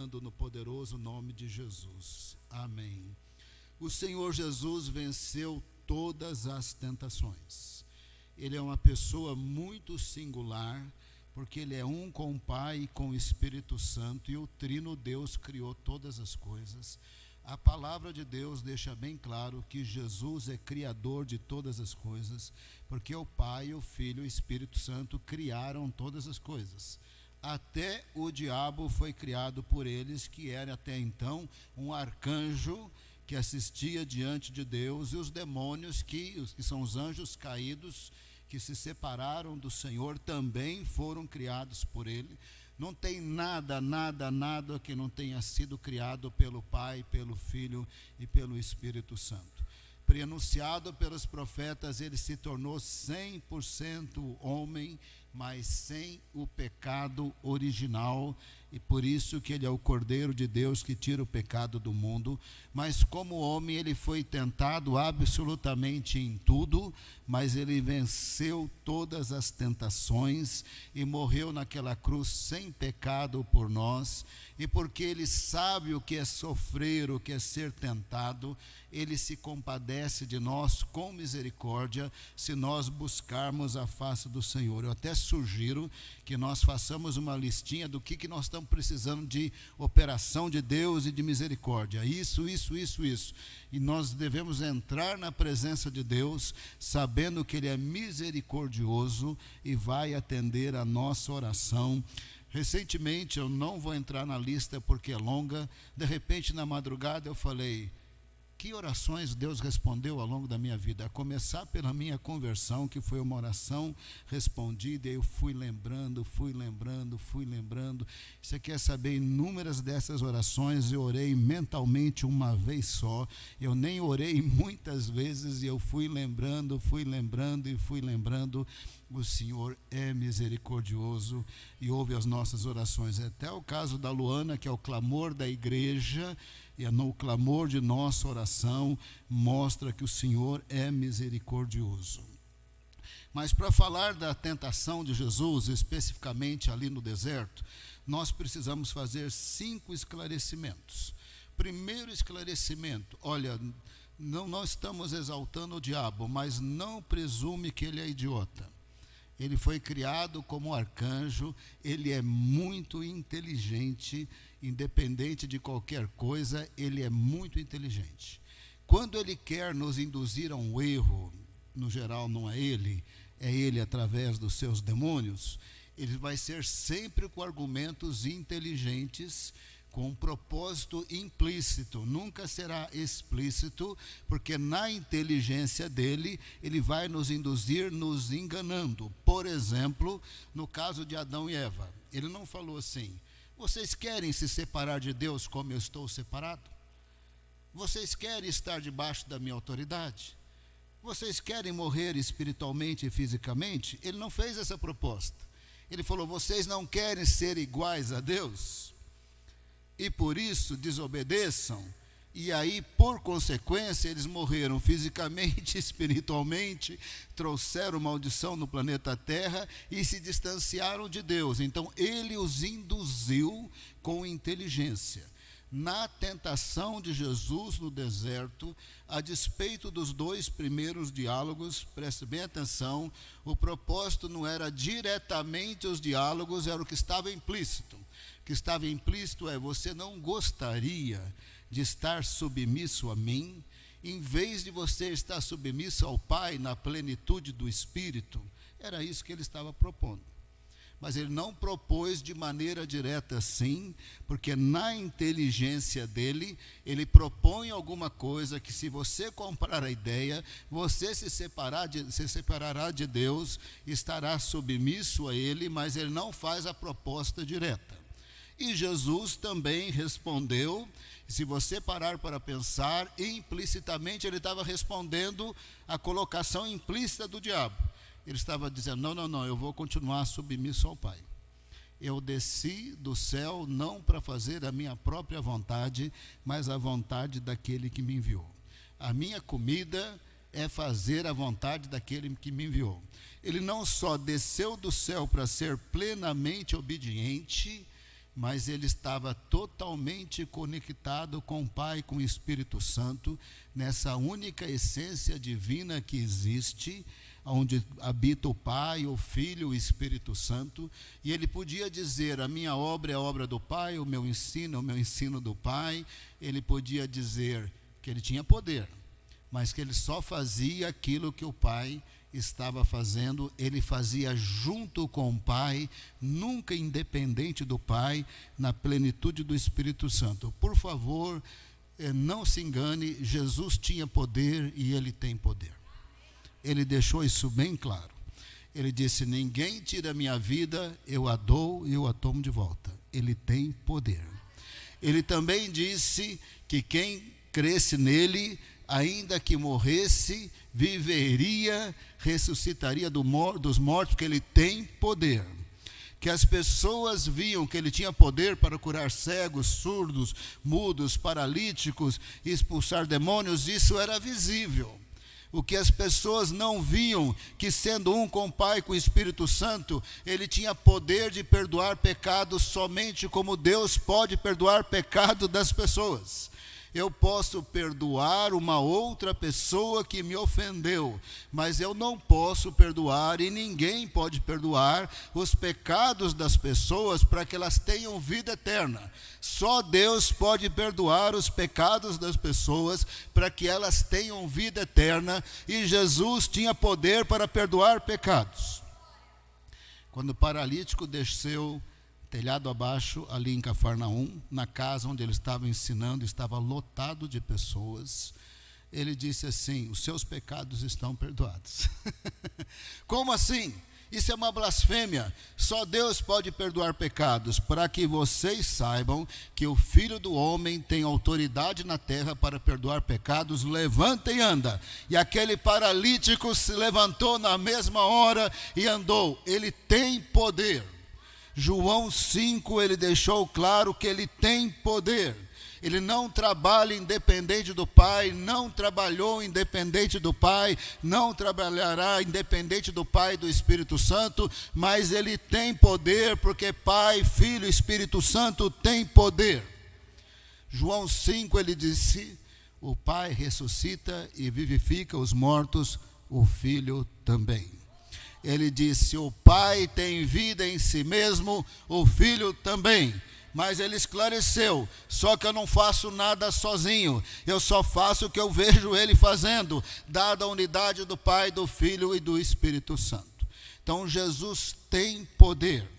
orando no poderoso nome de Jesus. Amém. O Senhor Jesus venceu todas as tentações. Ele é uma pessoa muito singular, porque ele é um com o Pai e com o Espírito Santo, e o Trino Deus criou todas as coisas. A palavra de Deus deixa bem claro que Jesus é criador de todas as coisas, porque o Pai, o Filho e o Espírito Santo criaram todas as coisas. Até o diabo foi criado por eles, que era até então um arcanjo que assistia diante de Deus, e os demônios, que são os anjos caídos, que se separaram do Senhor, também foram criados por ele. Não tem nada que não tenha sido criado pelo Pai, pelo Filho e pelo Espírito Santo. Preanunciado pelos profetas, ele se tornou 100% homem, mas sem o pecado original, e por isso que ele é o Cordeiro de Deus que tira o pecado do mundo. Mas como homem ele foi tentado absolutamente em tudo, mas ele venceu todas as tentações e morreu naquela cruz sem pecado por nós. E porque ele sabe o que é sofrer, o que é ser tentado, ele se compadece de nós com misericórdia, se nós buscarmos a face do Senhor. Eu até sugiro que nós façamos uma listinha do que nós estamos precisando de operação de Deus e de misericórdia. Isso. E nós devemos entrar na presença de Deus, sabendo que Ele é misericordioso e vai atender a nossa oração. Recentemente, eu não vou entrar na lista porque é longa, de repente na madrugada eu falei: que orações Deus respondeu ao longo da minha vida? A começar pela minha conversão, que foi uma oração respondida, e eu fui lembrando. Você quer saber, inúmeras dessas orações eu orei mentalmente uma vez só, eu nem orei muitas vezes, e eu fui lembrando. O Senhor é misericordioso e ouve as nossas orações. Até o caso da Luana, que é o clamor da igreja, e no clamor de nossa oração mostra que o Senhor é misericordioso. Mas para falar da tentação de Jesus, especificamente ali no deserto, nós precisamos fazer 5 esclarecimentos. Primeiro esclarecimento: olha, não estamos exaltando o diabo, mas não presume que ele é idiota. Ele foi criado como arcanjo, ele é muito inteligente, independente de qualquer coisa, ele é muito inteligente. Quando ele quer nos induzir a um erro, no geral não é ele através dos seus demônios, ele vai ser sempre com argumentos inteligentes, com um propósito implícito, nunca será explícito, porque na inteligência dele, ele vai nos induzir nos enganando. Por exemplo, no caso de Adão e Eva, ele não falou assim: vocês querem se separar de Deus como eu estou separado? Vocês querem estar debaixo da minha autoridade? Vocês querem morrer espiritualmente e fisicamente? Ele não fez essa proposta. Ele falou: vocês não querem ser iguais a Deus? E por isso desobedeçam, e aí por consequência eles morreram fisicamente, espiritualmente, trouxeram maldição no planeta Terra e se distanciaram de Deus. Então ele os induziu com inteligência. Na tentação de Jesus no deserto, a despeito dos 2 primeiros diálogos, preste bem atenção, o propósito não era diretamente os diálogos, era o que estava implícito. O que estava implícito é: você não gostaria de estar submisso a mim, em vez de você estar submisso ao Pai na plenitude do Espírito? Era isso que ele estava propondo. Mas ele não propôs de maneira direta assim, porque na inteligência dele, ele propõe alguma coisa que, se você comprar a ideia, você se separará de Deus, estará submisso a ele, mas ele não faz a proposta direta. E Jesus também respondeu. Se você parar para pensar, implicitamente ele estava respondendo a colocação implícita do diabo. Ele estava dizendo: não, eu vou continuar submisso ao Pai. Eu desci do céu não para fazer a minha própria vontade, mas a vontade daquele que me enviou. A minha comida é fazer a vontade daquele que me enviou. Ele não só desceu do céu para ser plenamente obediente, mas ele estava totalmente conectado com o Pai, com o Espírito Santo, nessa única essência divina que existe, onde habita o Pai, o Filho e o Espírito Santo, e ele podia dizer: a minha obra é a obra do Pai, o meu ensino é o meu ensino do Pai. Ele podia dizer que ele tinha poder, mas que ele só fazia aquilo que o Pai estava fazendo. Ele fazia junto com o Pai, nunca independente do Pai, na plenitude do Espírito Santo. Por favor, não se engane, Jesus tinha poder e ele tem poder. Ele deixou isso bem claro. Ele disse: ninguém tira a minha vida, eu a dou e eu a tomo de volta. Ele tem poder. Ele também disse que quem cresce nele, ainda que morresse, viveria, ressuscitaria dos mortos, porque ele tem poder. Que as pessoas viam que ele tinha poder para curar cegos, surdos, mudos, paralíticos, expulsar demônios, isso era visível. O que as pessoas não viam, que sendo um com o Pai, com o Espírito Santo, ele tinha poder de perdoar pecados somente como Deus pode perdoar pecado das pessoas. Eu posso perdoar uma outra pessoa que me ofendeu, mas eu não posso perdoar, e ninguém pode perdoar, os pecados das pessoas para que elas tenham vida eterna. Só Deus pode perdoar os pecados das pessoas para que elas tenham vida eterna, e Jesus tinha poder para perdoar pecados. Quando o paralítico desceu telhado abaixo, ali em Cafarnaum, na casa onde ele estava ensinando, estava lotado de pessoas, ele disse assim: os seus pecados estão perdoados. Como assim? Isso é uma blasfêmia. Só Deus pode perdoar pecados. Para que vocês saibam que o Filho do Homem tem autoridade na terra para perdoar pecados, levanta e anda. E aquele paralítico se levantou na mesma hora e andou. Ele tem poder. João 5, ele deixou claro que ele tem poder. Ele não trabalha independente do Pai, não trabalhou independente do Pai, não trabalhará independente do Pai e do Espírito Santo, mas ele tem poder, porque Pai, Filho e Espírito Santo têm poder. João 5, ele disse: o Pai ressuscita e vivifica os mortos, o Filho também. Ele disse: o Pai tem vida em si mesmo, o Filho também. Mas ele esclareceu: só que eu não faço nada sozinho, eu só faço o que eu vejo ele fazendo, dada a unidade do Pai, do Filho e do Espírito Santo. Então Jesus tem poder.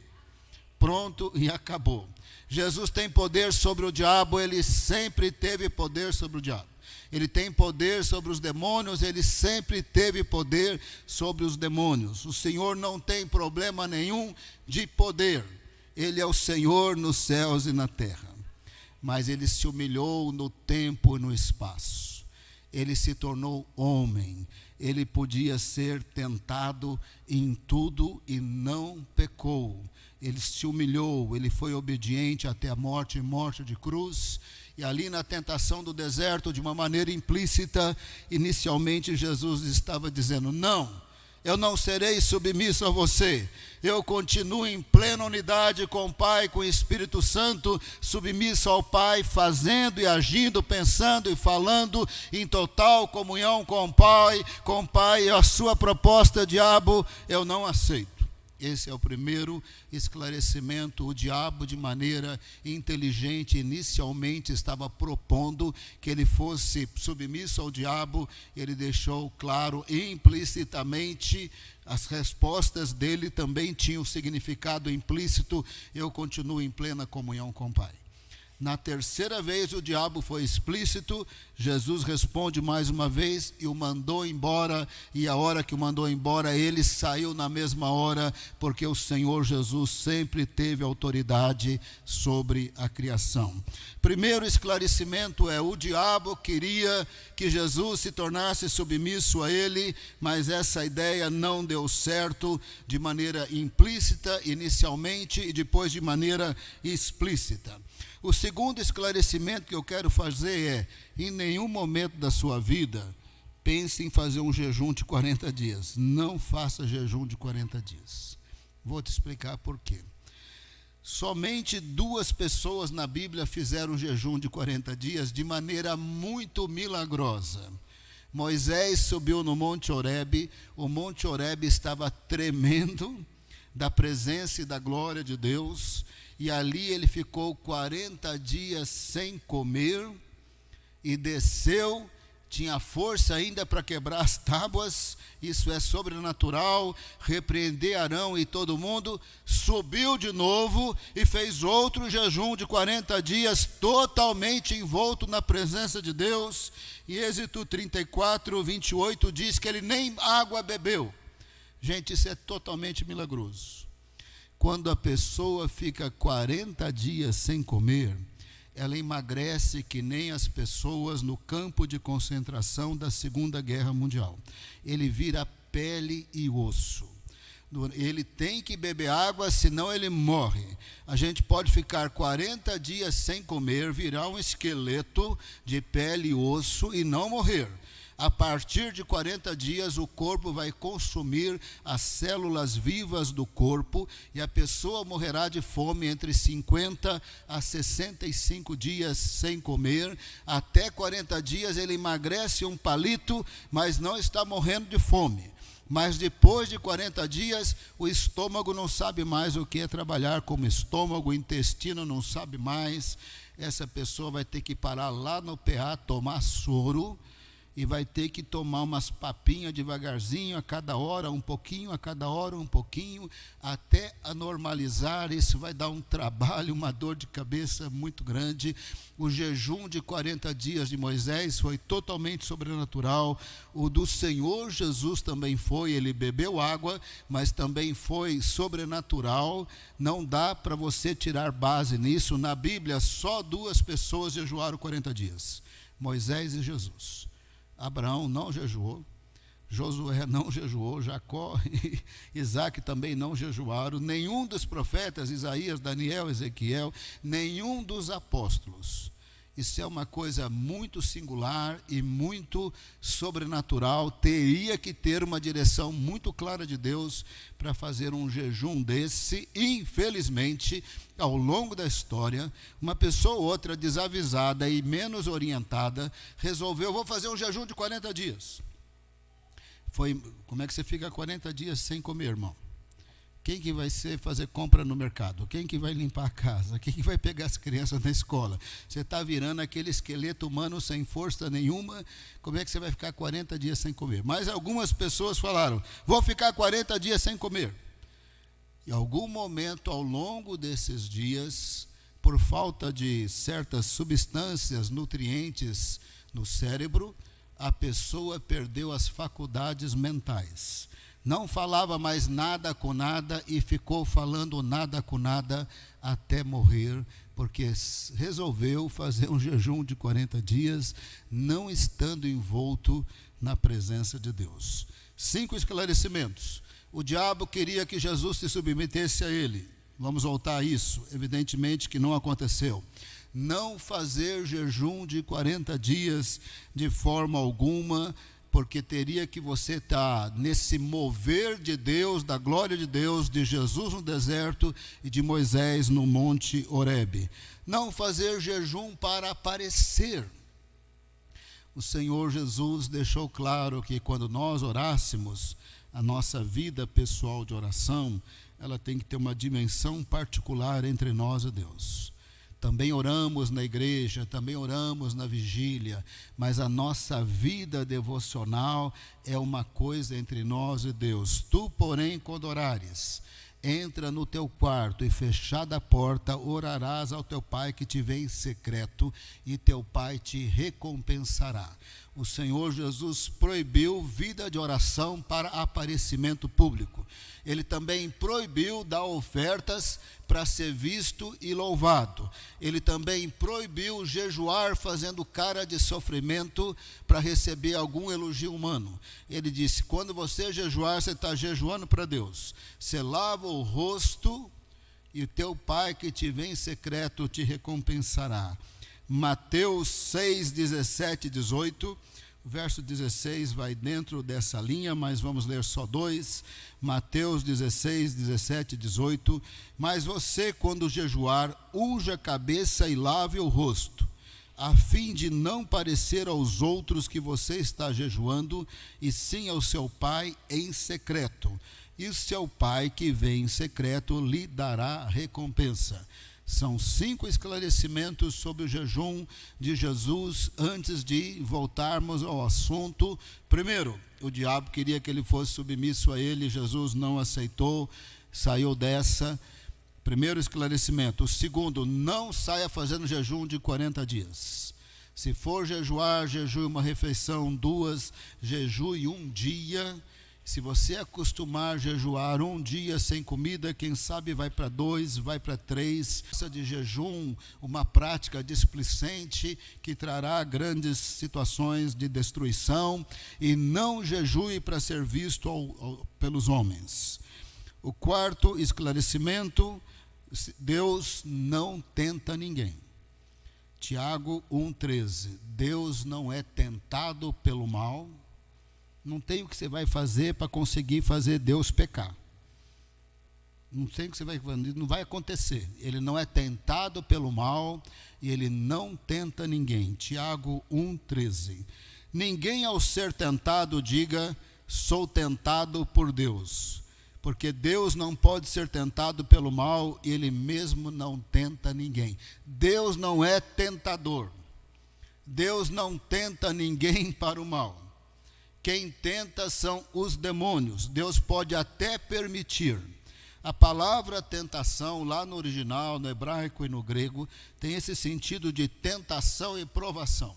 Pronto e acabou. Jesus tem poder sobre o diabo, ele sempre teve poder sobre o diabo. Ele tem poder sobre os demônios, ele sempre teve poder sobre os demônios. O Senhor não tem problema nenhum de poder. Ele é o Senhor nos céus e na terra. Mas ele se humilhou no tempo e no espaço. Ele se tornou homem. Ele podia ser tentado em tudo e não pecou. Ele se humilhou, ele foi obediente até a morte e morte de cruz. E ali na tentação do deserto, de uma maneira implícita, inicialmente Jesus estava dizendo: não, eu não serei submisso a você. Eu continuo em plena unidade com o Pai, com o Espírito Santo, submisso ao Pai, fazendo e agindo, pensando e falando em total comunhão com o Pai, e a sua proposta, diabo, eu não aceito. Esse é o primeiro esclarecimento. O diabo, de maneira inteligente, inicialmente estava propondo que ele fosse submisso ao diabo. Ele deixou claro implicitamente, as respostas dele também tinham significado implícito: eu continuo em plena comunhão com o Pai. Na terceira vez o diabo foi explícito, Jesus responde mais uma vez e o mandou embora, e a hora que o mandou embora, ele saiu na mesma hora, porque o Senhor Jesus sempre teve autoridade sobre a criação. Primeiro esclarecimento é: o diabo queria que Jesus se tornasse submisso a ele, mas essa ideia não deu certo, de maneira implícita inicialmente e depois de maneira explícita. O segundo esclarecimento que eu quero fazer é: em nenhum momento da sua vida pense em fazer um jejum de 40 dias. Não faça jejum de 40 dias. Vou te explicar por quê. Somente 2 pessoas na Bíblia fizeram um jejum de 40 dias de maneira muito milagrosa. Moisés subiu no Monte Horebe, o Monte Horebe estava tremendo da presença e da glória de Deus, e ali ele ficou 40 dias sem comer, e desceu, tinha força ainda para quebrar as tábuas, isso é sobrenatural, repreender Arão e todo mundo, subiu de novo e fez outro jejum de 40 dias, totalmente envolto na presença de Deus, e Êxodo 34, 28 diz que ele nem água bebeu. Gente, isso é totalmente milagroso. Quando a pessoa fica 40 dias sem comer, ela emagrece que nem as pessoas no campo de concentração da Segunda Guerra Mundial. Ele vira pele e osso. Ele tem que beber água, senão ele morre. A gente pode ficar 40 dias sem comer, virar um esqueleto de pele e osso e não morrer. A partir de 40 dias, o corpo vai consumir as células vivas do corpo e a pessoa morrerá de fome entre 50 a 65 dias sem comer. Até 40 dias ele emagrece um palito, mas não está morrendo de fome. Mas depois de 40 dias, o estômago não sabe mais o que é trabalhar como estômago, o intestino não sabe mais. Essa pessoa vai ter que parar lá no PA, tomar soro, e vai ter que tomar umas papinhas devagarzinho, a cada hora um pouquinho, a cada hora um pouquinho, até a normalizar. Isso vai dar um trabalho, uma dor de cabeça muito grande. O jejum de 40 dias de Moisés foi totalmente sobrenatural. O do Senhor Jesus também foi, ele bebeu água, mas também foi sobrenatural. Não dá para você tirar base nisso. Na Bíblia, só 2 pessoas jejuaram 40 dias, Moisés e Jesus. Abraão não jejuou, Josué não jejuou, Jacó e Isaac também não jejuaram, nenhum dos profetas, Isaías, Daniel, Ezequiel, nenhum dos apóstolos. Isso é uma coisa muito singular e muito sobrenatural. Teria que ter uma direção muito clara de Deus para fazer um jejum desse. Infelizmente, ao longo da história, uma pessoa ou outra desavisada e menos orientada resolveu: vou fazer um jejum de 40 dias. Como é que você fica 40 dias sem comer, irmão? Quem que vai fazer compra no mercado? Quem que vai limpar a casa? Quem que vai pegar as crianças na escola? Você está virando aquele esqueleto humano sem força nenhuma. Como é que você vai ficar 40 dias sem comer? Mas algumas pessoas falaram: vou ficar 40 dias sem comer. Em algum momento ao longo desses dias, por falta de certas substâncias, nutrientes no cérebro, a pessoa perdeu as faculdades mentais. Não falava mais nada com nada e ficou falando nada com nada até morrer, porque resolveu fazer um jejum de 40 dias, não estando envolto na presença de Deus. 5 esclarecimentos. O diabo queria que Jesus se submetesse a ele. Vamos voltar a isso. Evidentemente que não aconteceu. Não fazer jejum de 40 dias de forma alguma, porque teria que você estar nesse mover de Deus, da glória de Deus, de Jesus no deserto e de Moisés no Monte Horebe. Não fazer jejum para aparecer. O Senhor Jesus deixou claro que quando nós orássemos, a nossa vida pessoal de oração, ela tem que ter uma dimensão particular entre nós e Deus. Também oramos na igreja, também oramos na vigília, mas a nossa vida devocional é uma coisa entre nós e Deus. Tu, porém, quando orares, entra no teu quarto e fechada a porta, orarás ao teu pai que te vê em secreto, e teu pai te recompensará. O Senhor Jesus proibiu vida de oração para aparecimento público. Ele também proibiu dar ofertas para ser visto e louvado. Ele também proibiu jejuar fazendo cara de sofrimento para receber algum elogio humano. Ele disse: quando você jejuar, você está jejuando para Deus. Você lava o rosto e o teu pai que te vê em secreto te recompensará. Mateus 6, 17 e 18, O verso 16 vai dentro dessa linha, mas vamos ler só 2. Mateus 16, 17 e 18. Mas você, quando jejuar, unja a cabeça e lave o rosto, a fim de não parecer aos outros que você está jejuando, e sim ao seu Pai em secreto. E o seu Pai que vem em secreto lhe dará recompensa. São 5 esclarecimentos sobre o jejum de Jesus antes de voltarmos ao assunto. Primeiro, o diabo queria que ele fosse submisso a ele, Jesus não aceitou, saiu dessa. Primeiro esclarecimento. O segundo, não saia fazendo jejum de 40 dias. Se for jejuar, jejue uma refeição, 2, jejue um dia. Se você acostumar a jejuar um dia sem comida, quem sabe vai para 2, vai para 3. Essa de jejum, uma prática displicente que trará grandes situações de destruição. E não jejue para ser visto pelos homens. O quarto esclarecimento, Deus não tenta ninguém. Tiago 1,13. Deus não é tentado pelo mal. Não tem o que você vai fazer para conseguir fazer Deus pecar. Não sei o que você vai fazer, não vai acontecer. Ele não é tentado pelo mal e ele não tenta ninguém. Tiago 1,13. Ninguém ao ser tentado diga, sou tentado por Deus. Porque Deus não pode ser tentado pelo mal e ele mesmo não tenta ninguém. Deus não é tentador. Deus não tenta ninguém para o mal. Quem tenta são os demônios. Deus pode até permitir. A palavra tentação, lá no original, no hebraico e no grego, tem esse sentido de tentação e provação.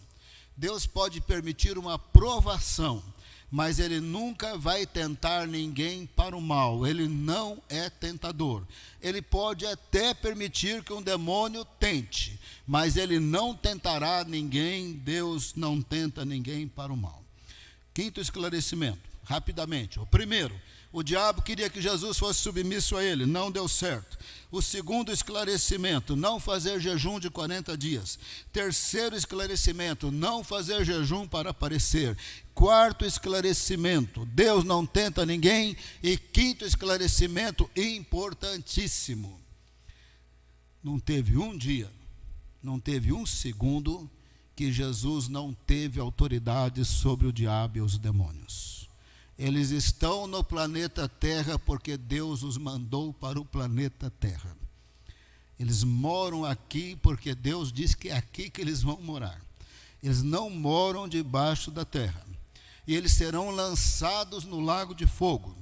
Deus pode permitir uma provação, mas ele nunca vai tentar ninguém para o mal. Ele não é tentador. Ele pode até permitir que um demônio tente, mas ele não tentará ninguém. Deus não tenta ninguém para o mal. Quinto esclarecimento, rapidamente. O primeiro, o diabo queria que Jesus fosse submisso a ele, não deu certo. O segundo esclarecimento, não fazer jejum de 40 dias. Terceiro esclarecimento, não fazer jejum para aparecer. Quarto esclarecimento, Deus não tenta ninguém. E quinto esclarecimento, importantíssimo, não teve um dia, não teve um segundo que Jesus não teve autoridade sobre o diabo e os demônios. Eles estão no planeta Terra porque Deus os mandou para o planeta Terra. Eles moram aqui porque Deus diz que é aqui que eles vão morar. Eles não moram debaixo da terra. E eles serão lançados no lago de fogo,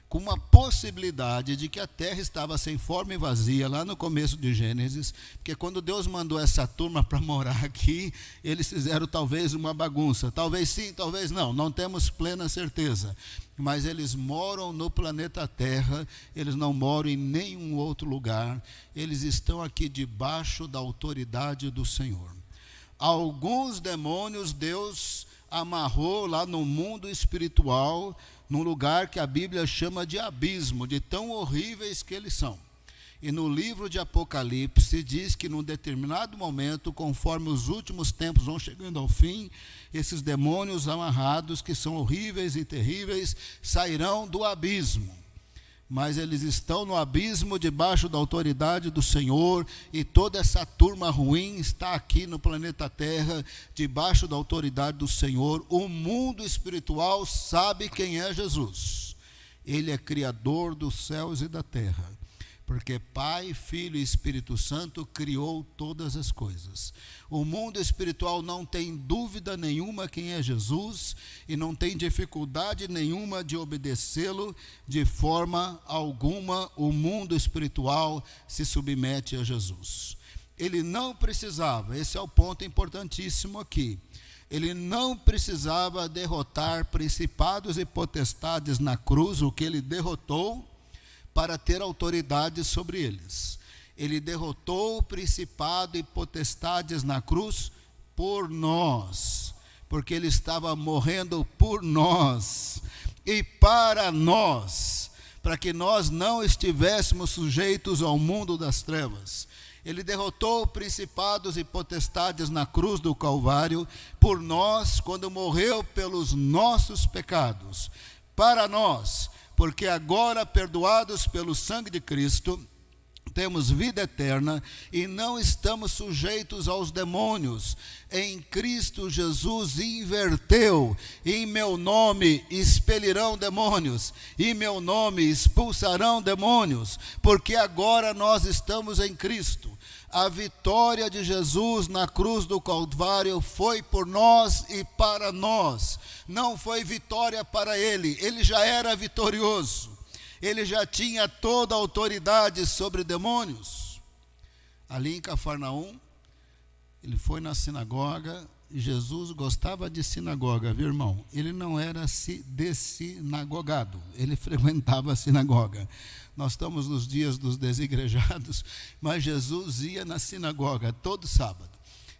com uma possibilidade de que a terra estava sem forma e vazia, lá no começo de Gênesis, porque quando Deus mandou essa turma para morar aqui, eles fizeram talvez uma bagunça, talvez sim, talvez não temos plena certeza, mas eles moram no planeta Terra, eles não moram em nenhum outro lugar, eles estão aqui debaixo da autoridade do Senhor. Alguns demônios Deus amarrou lá no mundo espiritual, num lugar que a Bíblia chama de abismo, de tão horríveis que eles são. E no livro de Apocalipse diz que num determinado momento, conforme os últimos tempos vão chegando ao fim, esses demônios amarrados, que são horríveis e terríveis, sairão do abismo. Mas eles estão no abismo debaixo da autoridade do Senhor, e toda essa turma ruim está aqui no planeta Terra, debaixo da autoridade do Senhor. O mundo espiritual sabe quem é Jesus. Ele é criador dos céus e da terra, porque Pai, Filho e Espírito Santo criou todas as coisas. O mundo espiritual não tem dúvida nenhuma quem é Jesus e não tem dificuldade nenhuma de obedecê-lo. De forma alguma o mundo espiritual se submete a Jesus. Ele não precisava, esse é o ponto importantíssimo aqui, ele não precisava derrotar principados e potestades na cruz, o que ele derrotou, para ter autoridade sobre eles. Ele derrotou o principado e potestades na cruz por nós, porque ele estava morrendo por nós e para nós, para que nós não estivéssemos sujeitos ao mundo das trevas. Ele derrotou principados e potestades na cruz do Calvário por nós, quando morreu pelos nossos pecados. Para nós, porque agora, perdoados pelo sangue de Cristo, temos vida eterna e não estamos sujeitos aos demônios. Em Cristo Jesus inverteu: em meu nome expelirão demônios, em meu nome expulsarão demônios, porque agora nós estamos em Cristo. A vitória de Jesus na cruz do Calvário foi por nós e para nós. Não foi vitória para ele, ele já era vitorioso. Ele já tinha toda a autoridade sobre demônios. Ali em Cafarnaum, ele foi na sinagoga, e Jesus gostava de sinagoga, viu, irmão? Ele não era dessinagogado, ele frequentava a sinagoga. Nós estamos nos dias dos desigrejados, mas Jesus ia na sinagoga todo sábado.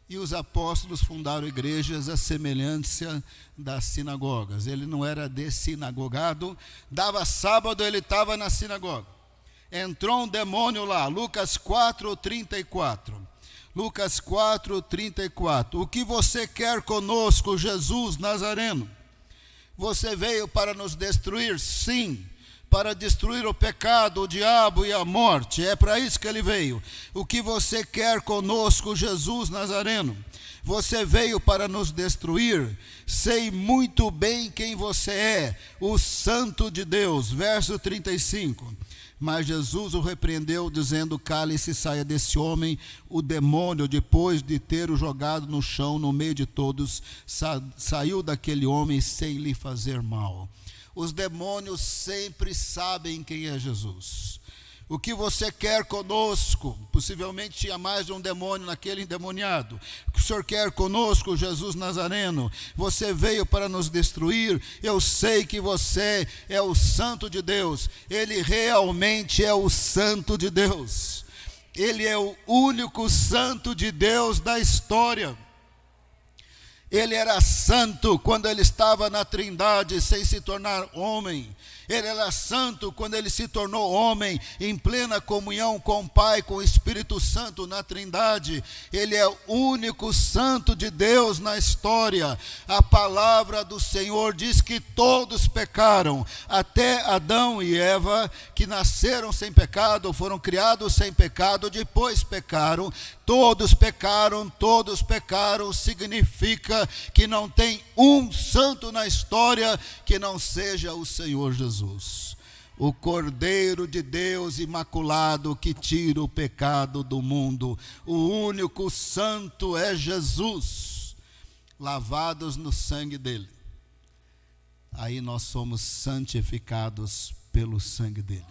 E os apóstolos fundaram igrejas à semelhança das sinagogas. Ele não era dessinagogado, dava sábado, ele estava na sinagoga. Entrou um demônio lá, Lucas 4:34. Lucas 4:34. O que você quer conosco, Jesus Nazareno? Você veio para nos destruir? Sim, para destruir o pecado, o diabo e a morte. É para isso que ele veio. O que você quer conosco, Jesus Nazareno? Você veio para nos destruir? Sei muito bem quem você é, o Santo de Deus. Verso 35. Mas Jesus o repreendeu, dizendo: cale-se e saia desse homem. O demônio, depois de ter o jogado no chão, no meio de todos, saiu daquele homem sem lhe fazer mal. Os demônios sempre sabem quem é Jesus. O que você quer conosco? Possivelmente tinha mais de um demônio naquele endemoniado. O que o Senhor quer conosco, Jesus Nazareno? Você veio para nos destruir? Eu sei que você é o Santo de Deus. Ele realmente é o Santo de Deus. Ele é o único Santo de Deus da história. Ele era santo quando ele estava na Trindade sem se tornar homem. Ele era santo quando ele se tornou homem em plena comunhão com o Pai, com o Espírito Santo na Trindade. Ele é o único santo de Deus na história. A palavra do Senhor diz que todos pecaram, até Adão e Eva, que nasceram sem pecado, foram criados sem pecado, depois pecaram. Todos pecaram, significa que não tem um santo na história que não seja o Senhor Jesus. O Cordeiro de Deus imaculado que tira o pecado do mundo. O único santo é Jesus, lavados no sangue dele. Aí nós somos santificados pelo sangue dele.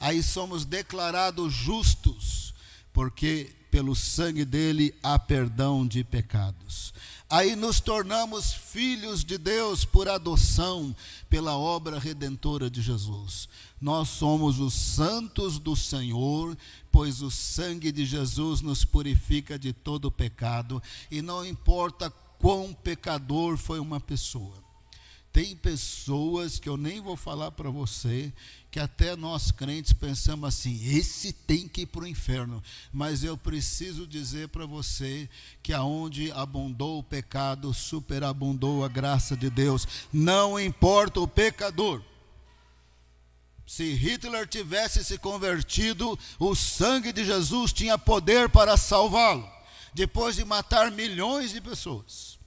Aí somos declarados justos, porque pelo sangue dele há perdão de pecados. Aí nos tornamos filhos de Deus por adoção, pela obra redentora de Jesus. Nós somos os santos do Senhor, pois o sangue de Jesus nos purifica de todo pecado, e não importa quão pecador foi uma pessoa. Tem pessoas que eu nem vou falar para você, que até nós crentes pensamos assim: esse tem que ir para o inferno. Mas eu preciso dizer para você que aonde abundou o pecado, superabundou a graça de Deus. Não importa o pecador. Se Hitler tivesse se convertido, o sangue de Jesus tinha poder para salvá-lo, depois de matar milhões de pessoas.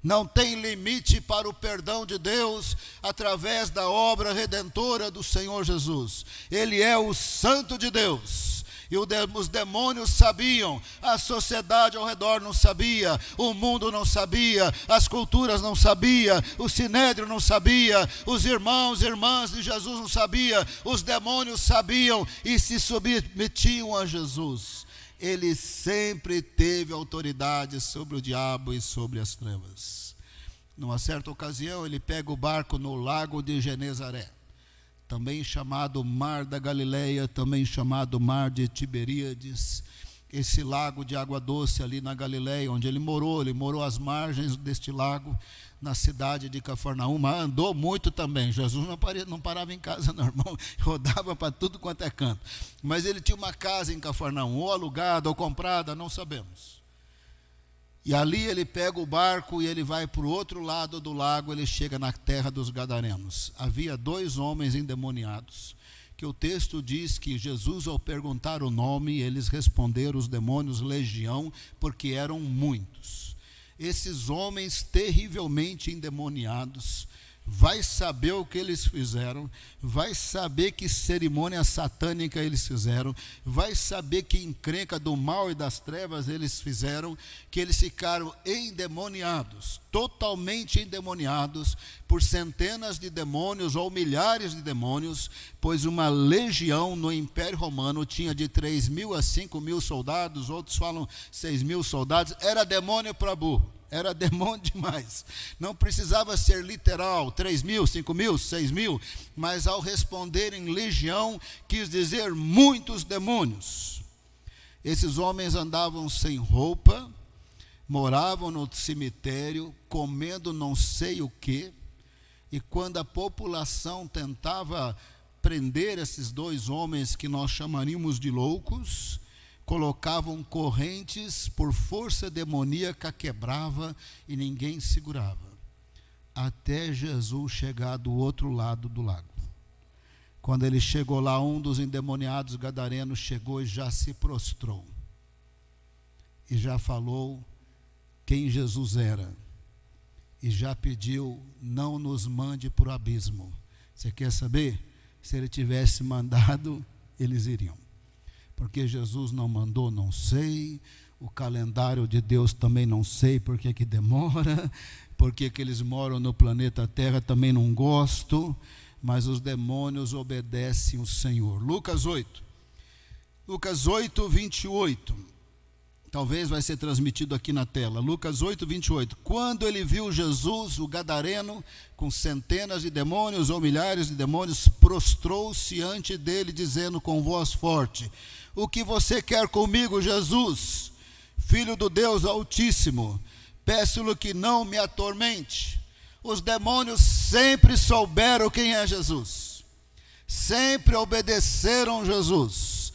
Não tem limite para o perdão de Deus através da obra redentora do Senhor Jesus. Ele é o Santo de Deus. E os demônios sabiam, a sociedade ao redor não sabia, o mundo não sabia, as culturas não sabiam, o sinédrio não sabia, os irmãos e irmãs de Jesus não sabiam, os demônios sabiam e se submetiam a Jesus. Ele sempre teve autoridade sobre o diabo e sobre as trevas. Numa certa ocasião, ele pega o barco no lago de Genezaré, também chamado Mar da Galileia, também chamado Mar de Tiberíades. esse lago de água doce ali na Galileia, onde ele morou às margens deste lago, na cidade de Cafarnaum, mas andou muito também. Jesus não parava em casa não, irmão, rodava para tudo quanto é canto. Mas ele tinha uma casa em Cafarnaum, ou alugada ou comprada, não sabemos. E ali ele pega o barco e ele vai para o outro lado do lago, ele chega na terra dos Gadarenos. Havia 2 homens endemoniados, que o texto diz que Jesus, ao perguntar o nome, eles responderam, os demônios, legião, porque eram muitos. Esses homens terrivelmente endemoniados, vai saber o que eles fizeram, vai saber que cerimônia satânica eles fizeram, vai saber que encrenca do mal e das trevas eles fizeram, que eles ficaram endemoniados, totalmente endemoniados, por centenas de demônios ou milhares de demônios, pois uma legião no Império Romano tinha de 3.000 a 5.000 soldados, outros falam 6.000 soldados, era demônio para burro. Era demônio demais, não precisava ser literal, 3.000, 5.000, 6.000, mas ao responderem legião, quis dizer muitos demônios. Esses homens andavam sem roupa, moravam no cemitério, comendo não sei o que, e quando a população tentava prender esses 2 homens que nós chamaríamos de loucos, colocavam correntes, por força demoníaca quebrava e ninguém segurava, até Jesus chegar do outro lado do lago. Quando ele chegou lá, um dos endemoniados gadarenos chegou e já se prostrou, e já falou quem Jesus era, e já pediu, não nos mande para o abismo. Você quer saber? Se ele tivesse mandado, eles iriam. Porque Jesus não mandou, não sei. O calendário de Deus também não sei porque que demora. Porque que eles moram no planeta Terra também não gosto. Mas os demônios obedecem o Senhor. Lucas 8, 28. Talvez vai ser transmitido aqui na tela. Lucas 8, 28. Quando ele viu Jesus, o gadareno, com centenas de demônios ou milhares de demônios, prostrou-se ante dele, dizendo com voz forte: o que você quer comigo, Jesus, Filho do Deus Altíssimo? Peço-lhe que não me atormente. Os demônios sempre souberam quem é Jesus, sempre obedeceram Jesus.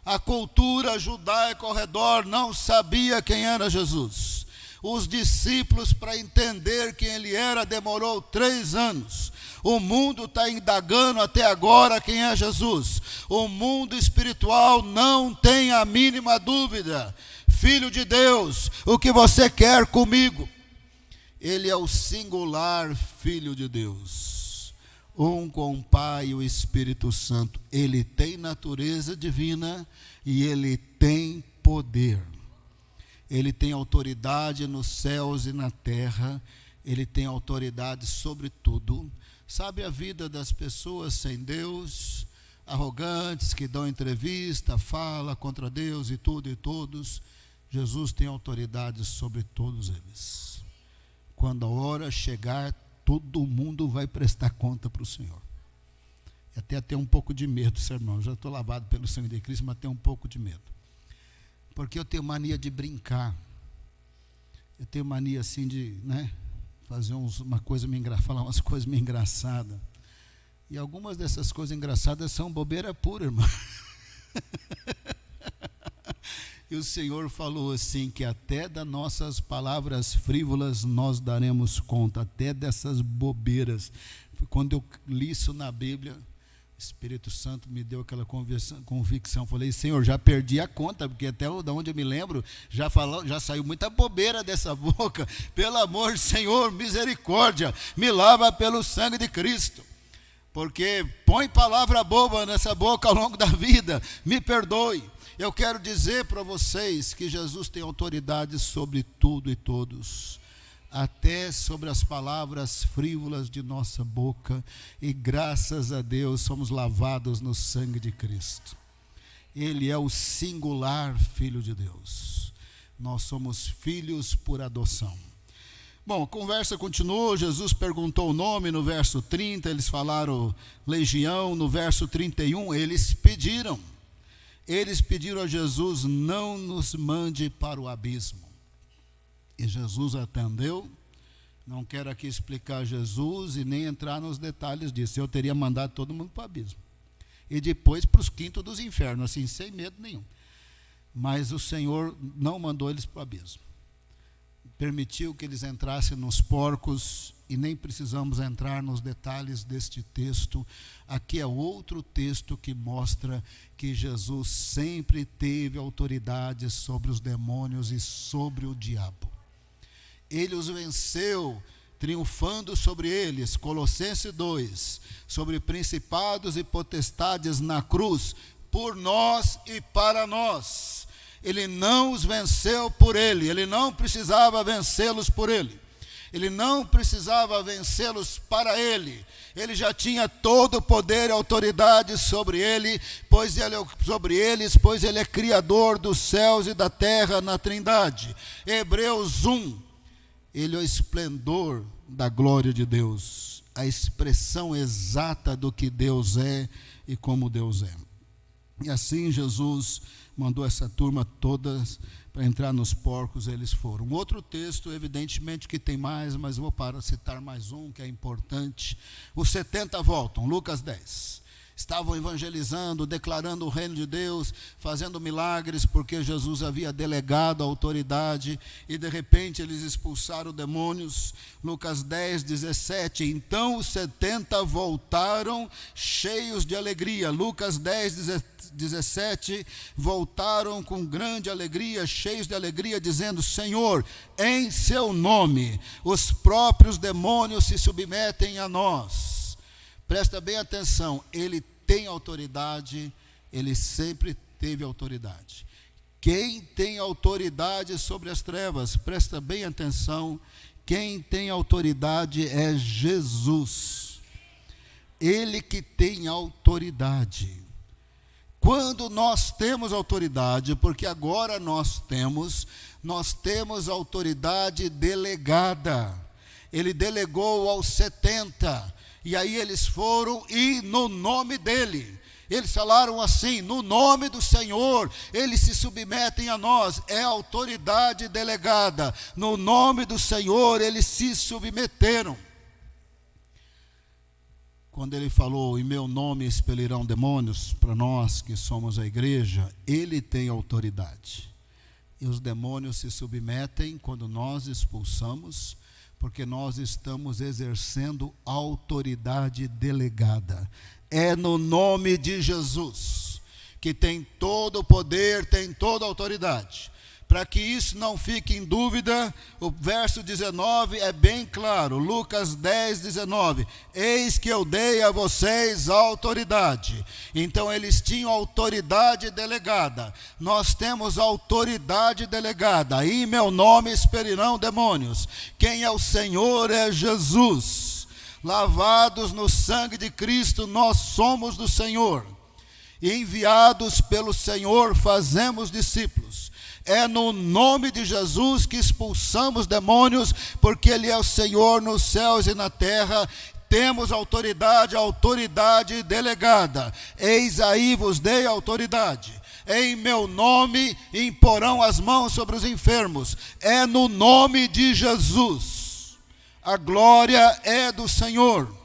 A cultura judaica ao redor não sabia quem era Jesus. Os discípulos, para entender quem ele era, demorou 3 anos. O mundo está indagando até agora quem é Jesus. O mundo espiritual não tem a mínima dúvida. Filho de Deus, o que você quer comigo? Ele é o singular Filho de Deus, um com o Pai e o Espírito Santo. Ele tem natureza divina e ele tem poder. Ele tem autoridade nos céus e na terra. Ele tem autoridade sobre tudo. Sabe a vida das pessoas sem Deus, arrogantes, que dão entrevista, fala contra Deus e tudo e todos. Jesus tem autoridade sobre todos eles. Quando a hora chegar, todo mundo vai prestar conta para o Senhor. Até ter um pouco de medo, seu irmão. Eu já estou lavado pelo sangue de Cristo, mas tenho um pouco de medo. Porque eu tenho mania de brincar. Eu tenho mania assim de, fazer falar umas coisas meio engraçadas. E algumas dessas coisas engraçadas são bobeira pura, irmão. E o Senhor falou assim, que até das nossas palavras frívolas nós daremos conta, até dessas bobeiras. Quando eu li isso na Bíblia, o Espírito Santo me deu aquela convicção. Falei, Senhor, já perdi a conta, porque até de onde eu me lembro, já saiu muita bobeira dessa boca. Pelo amor, Senhor, misericórdia, me lava pelo sangue de Cristo. Porque põe palavra boba nessa boca ao longo da vida, me perdoe. Eu quero dizer para vocês que Jesus tem autoridade sobre tudo e todos, até sobre as palavras frívolas de nossa boca, e graças a Deus somos lavados no sangue de Cristo. Ele é o singular Filho de Deus. Nós somos filhos por adoção. Bom, a conversa continuou, Jesus perguntou o nome no verso 30, eles falaram legião, no verso 31, eles pediram. eles pediram a Jesus: não nos mande para o abismo. E Jesus atendeu. Não quero aqui explicar Jesus e nem entrar nos detalhes disso. Eu teria mandado todo mundo para o abismo. E depois para os quintos dos infernos, assim, sem medo nenhum. Mas o Senhor não mandou eles para o abismo. Permitiu que eles entrassem nos porcos, e nem precisamos entrar nos detalhes deste texto. Aqui é outro texto que mostra que Jesus sempre teve autoridade sobre os demônios e sobre o diabo. Ele os venceu, triunfando sobre eles, Colossenses 2, sobre principados e potestades na cruz, por nós e para nós. Ele não os venceu por ele não precisava vencê-los por ele. Ele não precisava vencê-los para ele. Ele já tinha todo o poder e autoridade sobre eles, pois ele é criador dos céus e da terra na Trindade. Hebreus 1, ele é o esplendor da glória de Deus, a expressão exata do que Deus é e como Deus é. E assim Jesus mandou essa turma toda para entrar nos porcos, eles foram. Um outro texto, evidentemente que tem mais, mas vou citar mais um que é importante. Os 70 voltam, Lucas 10. Estavam evangelizando, declarando o reino de Deus, fazendo milagres, porque Jesus havia delegado a autoridade, e de repente eles expulsaram demônios. Lucas 10, 17, então os 70 voltaram cheios de alegria. Lucas 10, 17, voltaram com grande alegria, cheios de alegria, dizendo: Senhor, em seu nome, os próprios demônios se submetem a nós. Presta bem atenção, ele tem autoridade, ele sempre teve autoridade. Quem tem autoridade sobre as trevas, presta bem atenção, quem tem autoridade é Jesus. Ele que tem autoridade. Quando nós temos autoridade, porque agora nós temos autoridade delegada. Ele delegou aos 70, e aí eles foram, e no nome dele, eles falaram assim: no nome do Senhor, eles se submetem a nós. É autoridade delegada. No nome do Senhor, eles se submeteram. Quando ele falou: em meu nome expelirão demônios, para nós que somos a igreja, ele tem autoridade. E os demônios se submetem quando nós expulsamos, porque nós estamos exercendo autoridade delegada. É no nome de Jesus, que tem todo o poder, tem toda a autoridade. Para que isso não fique em dúvida, o verso 19 é bem claro. Lucas 10, 19. Eis que eu dei a vocês autoridade. Então eles tinham autoridade delegada. Nós temos autoridade delegada. Em meu nome expelirão demônios. Quem é o Senhor é Jesus. Lavados no sangue de Cristo, nós somos do Senhor. E enviados pelo Senhor, fazemos discípulos. É no nome de Jesus que expulsamos demônios, porque Ele é o Senhor nos céus e na terra. Temos autoridade delegada. Eis aí vos dei autoridade. Em meu nome imporão as mãos sobre os enfermos. É no nome de Jesus. A glória é do Senhor.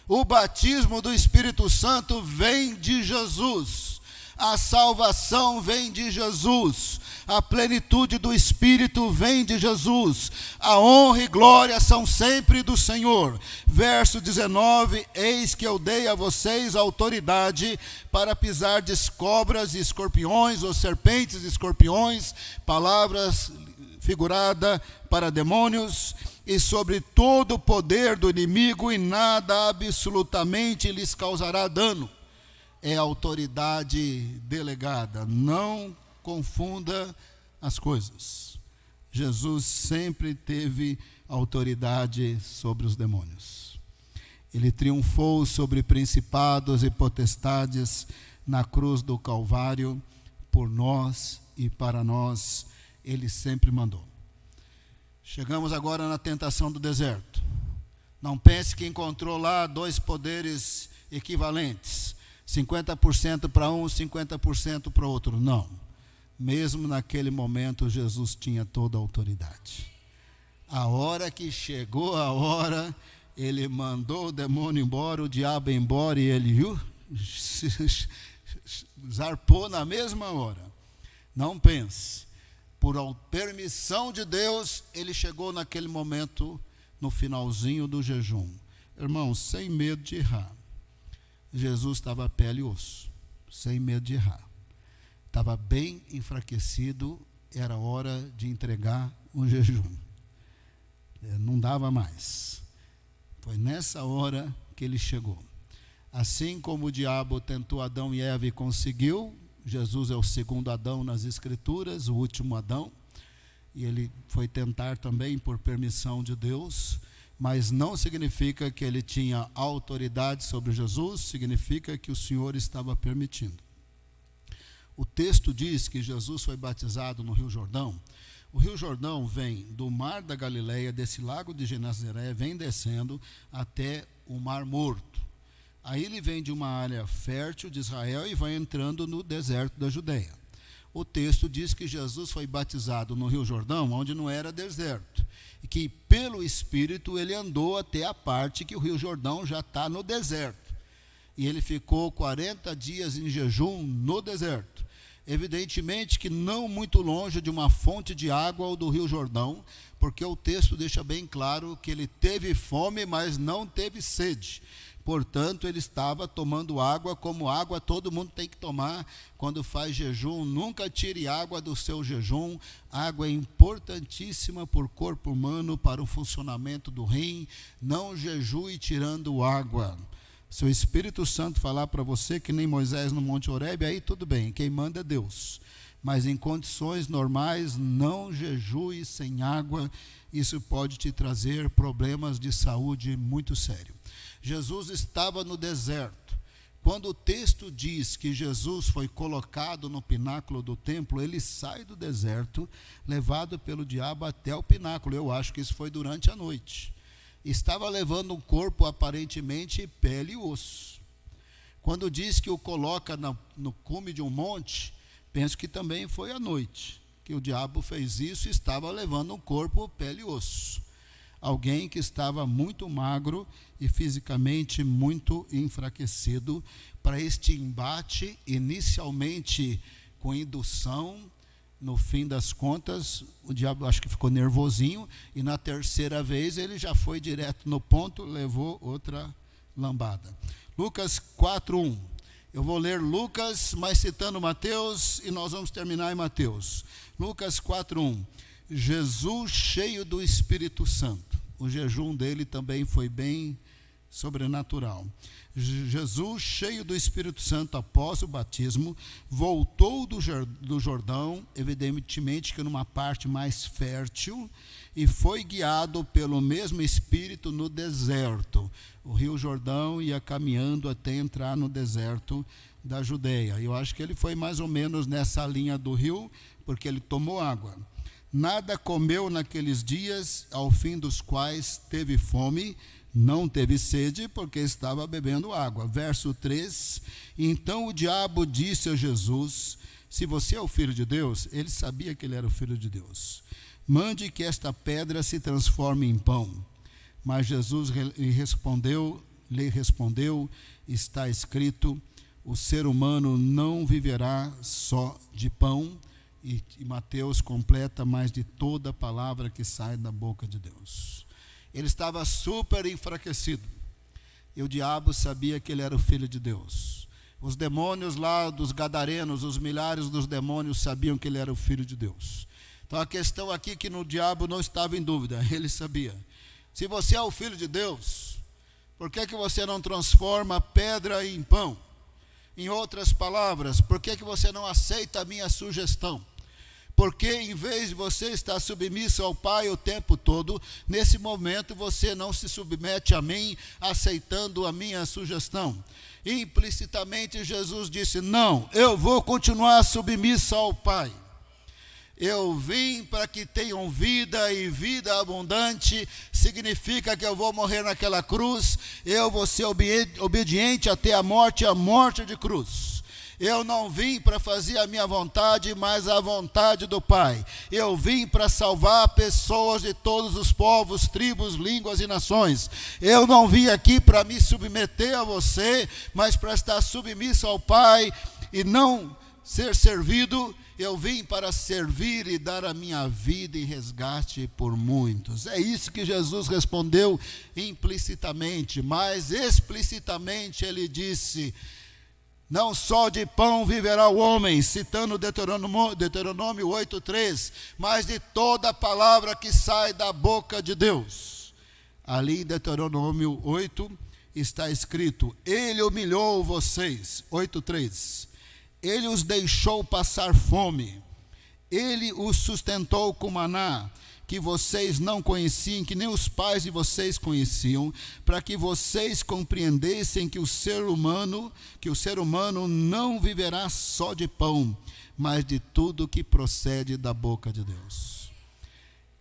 O batismo do Espírito Santo vem de Jesus. A salvação vem de Jesus. A plenitude do Espírito vem de Jesus. A honra e glória são sempre do Senhor. Verso 19: eis que eu dei a vocês autoridade para pisar de cobras e escorpiões, ou serpentes e escorpiões, palavras figurada para demônios, e sobre todo o poder do inimigo, e nada absolutamente lhes causará dano. É autoridade delegada. Não confunda as coisas. Jesus sempre teve autoridade sobre os demônios. Ele triunfou sobre principados e potestades na cruz do Calvário, por nós e para nós. Ele sempre mandou. Chegamos agora na tentação do deserto. Não pense que encontrou lá dois poderes equivalentes. 50% para um, 50% para o outro. Não. Mesmo naquele momento, Jesus tinha toda a autoridade. A hora que chegou a hora, ele mandou o demônio embora, o diabo embora, e ele zarpou na mesma hora. Não pense. Por permissão de Deus, ele chegou naquele momento, no finalzinho do jejum. Irmãos, sem medo de errar. Jesus estava pele e osso, sem medo de errar. Estava bem enfraquecido, era hora de entregar o jejum. Não dava mais. Foi nessa hora que ele chegou. Assim como o diabo tentou Adão e Eva e conseguiu, Jesus é o segundo Adão nas Escrituras, o último Adão, e ele foi tentar também por permissão de Deus, mas não significa que ele tinha autoridade sobre Jesus, significa que o Senhor estava permitindo. O texto diz que Jesus foi batizado no Rio Jordão. O Rio Jordão vem do mar da Galileia, desse lago de Genezaré, vem descendo até o Mar Morto. Aí ele vem de uma área fértil de Israel e vai entrando no deserto da Judeia. O texto diz que Jesus foi batizado no Rio Jordão, onde não era deserto, e que pelo Espírito ele andou até a parte que o Rio Jordão já está no deserto. E ele ficou 40 dias em jejum no deserto. Evidentemente que não muito longe de uma fonte de água ou do Rio Jordão, porque o texto deixa bem claro que ele teve fome, mas não teve sede. Portanto, ele estava tomando água como água todo mundo tem que tomar quando faz jejum. Nunca tire água do seu jejum. Água é importantíssima para o corpo humano, para o funcionamento do rim. Não jejue tirando água. Se o Espírito Santo falar para você que nem Moisés no Monte Horebe, aí tudo bem, quem manda é Deus. Mas em condições normais, não jejue sem água. Isso pode te trazer problemas de saúde muito sérios. Jesus estava no deserto. Quando o texto diz que Jesus foi colocado no pináculo do templo, ele sai do deserto, levado pelo diabo até o pináculo. Eu acho que isso foi durante a noite. Estava levando um corpo aparentemente pele e osso. Quando diz que o coloca no cume de um monte, penso que também foi à noite, que o diabo fez isso e estava levando um corpo pele e osso. Alguém que estava muito magro e fisicamente muito enfraquecido para este embate, inicialmente com indução. No fim das contas, o diabo acho que ficou nervosinho, e na terceira vez ele já foi direto no ponto, levou outra lambada. Lucas 4:1. Eu vou ler Lucas, mas citando Mateus, e nós vamos terminar em Mateus. Lucas 4:1. Jesus cheio do Espírito Santo. O jejum dele também foi bem sobrenatural. Jesus, cheio do Espírito Santo após o batismo, voltou do Jordão, evidentemente que numa parte mais fértil, e foi guiado pelo mesmo Espírito no deserto. O Rio Jordão ia caminhando até entrar no deserto da Judeia. Eu acho que ele foi mais ou menos nessa linha do rio, porque ele tomou água. Nada comeu naqueles dias, ao fim dos quais teve fome. Não teve sede, porque estava bebendo água. Verso 3, então o diabo disse a Jesus, se você é o Filho de Deus, ele sabia que ele era o Filho de Deus, mande que esta pedra se transforme em pão. Mas Jesus lhe respondeu, está escrito, o ser humano não viverá só de pão, e Mateus completa, mas de toda palavra que sai da boca de Deus. Ele estava super enfraquecido, e o diabo sabia que ele era o Filho de Deus. Os demônios lá dos gadarenos, os milhares dos demônios sabiam que ele era o Filho de Deus. Então a questão aqui é que no diabo não estava em dúvida, ele sabia. Se você é o Filho de Deus, por que você não transforma pedra em pão? Em outras palavras, por que você não aceita a minha sugestão? Porque em vez de você estar submisso ao Pai o tempo todo, nesse momento você não se submete a mim, aceitando a minha sugestão. Implicitamente Jesus disse, não, eu vou continuar submisso ao Pai. Eu vim para que tenham vida e vida abundante. Significa que eu vou morrer naquela cruz, eu vou ser obediente até a morte de cruz. Eu não vim para fazer a minha vontade, mas a vontade do Pai. Eu vim para salvar pessoas de todos os povos, tribos, línguas e nações. Eu não vim aqui para me submeter a você, mas para estar submisso ao Pai e não ser servido. Eu vim para servir e dar a minha vida em resgate por muitos. É isso que Jesus respondeu implicitamente, mas explicitamente ele disse: não só de pão viverá o homem, citando Deuteronômio 8:3, mas de toda palavra que sai da boca de Deus. Ali em Deuteronômio 8 está escrito: ele humilhou vocês, 8:3. Ele os deixou passar fome, ele os sustentou com maná, que vocês não conheciam, que nem os pais de vocês conheciam, para que vocês compreendessem que o ser humano não viverá só de pão, mas de tudo que procede da boca de Deus.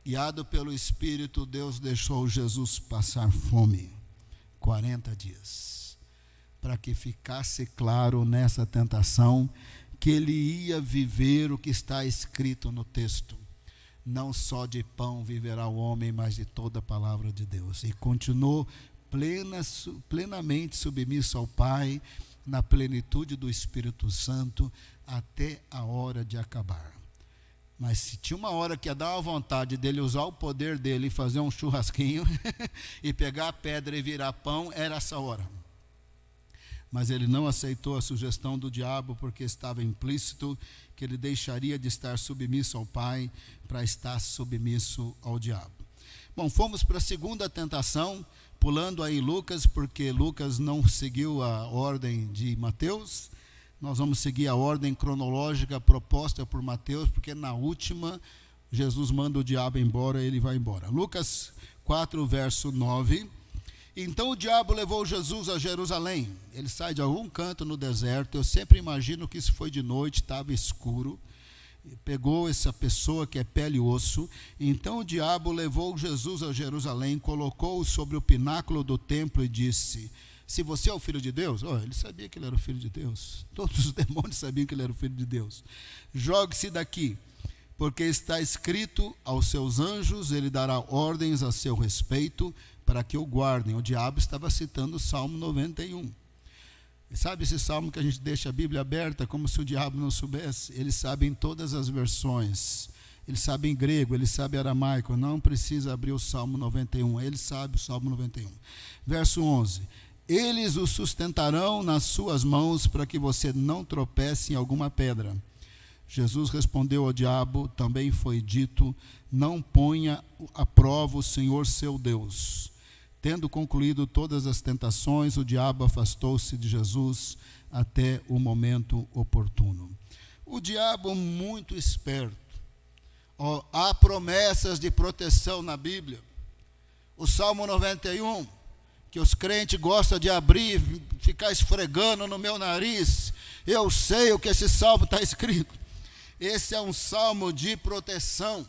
Guiado pelo Espírito, Deus deixou Jesus passar fome, 40 dias. Para que ficasse claro nessa tentação que ele ia viver o que está escrito no texto. Não só de pão viverá o homem, mas de toda a palavra de Deus. E continuou plenamente submisso ao Pai, na plenitude do Espírito Santo, até a hora de acabar. Mas se tinha uma hora que ia dar uma vontade dele usar o poder dele e fazer um churrasquinho e pegar a pedra e virar pão, era essa hora. Mas ele não aceitou a sugestão do diabo, porque estava implícito que ele deixaria de estar submisso ao Pai para estar submisso ao diabo. Bom, fomos para a segunda tentação, pulando aí Lucas, porque Lucas não seguiu a ordem de Mateus. Nós vamos seguir a ordem cronológica proposta por Mateus, porque na última Jesus manda o diabo embora, ele vai embora. Lucas 4, verso 9. Então o diabo levou Jesus a Jerusalém. Ele sai de algum canto no deserto. Eu sempre imagino que isso foi de noite, estava escuro. Pegou essa pessoa que é pele e osso. Então o diabo levou Jesus a Jerusalém, colocou-o sobre o pináculo do templo e disse: se você é o filho de Deus, ele sabia que ele era o filho de Deus. Todos os demônios sabiam que ele era o filho de Deus. Jogue-se daqui, porque está escrito: aos seus anjos ele dará ordens a seu respeito, para que o guardem. O diabo estava citando o Salmo 91. E sabe esse salmo que a gente deixa a Bíblia aberta, como se o diabo não soubesse? Ele sabe em todas as versões. Ele sabe em grego, ele sabe aramaico. Não precisa abrir o Salmo 91. Ele sabe o Salmo 91. Verso 11. Eles o sustentarão nas suas mãos, para que você não tropece em alguma pedra. Jesus respondeu ao diabo: também foi dito: não ponha à prova o Senhor seu Deus. Tendo concluído todas as tentações, o diabo afastou-se de Jesus até o momento oportuno. O diabo, muito esperto. Há promessas de proteção na Bíblia. O Salmo 91, que os crentes gostam de abrir, ficar esfregando no meu nariz. Eu sei o que esse salmo está escrito. Esse é um salmo de proteção.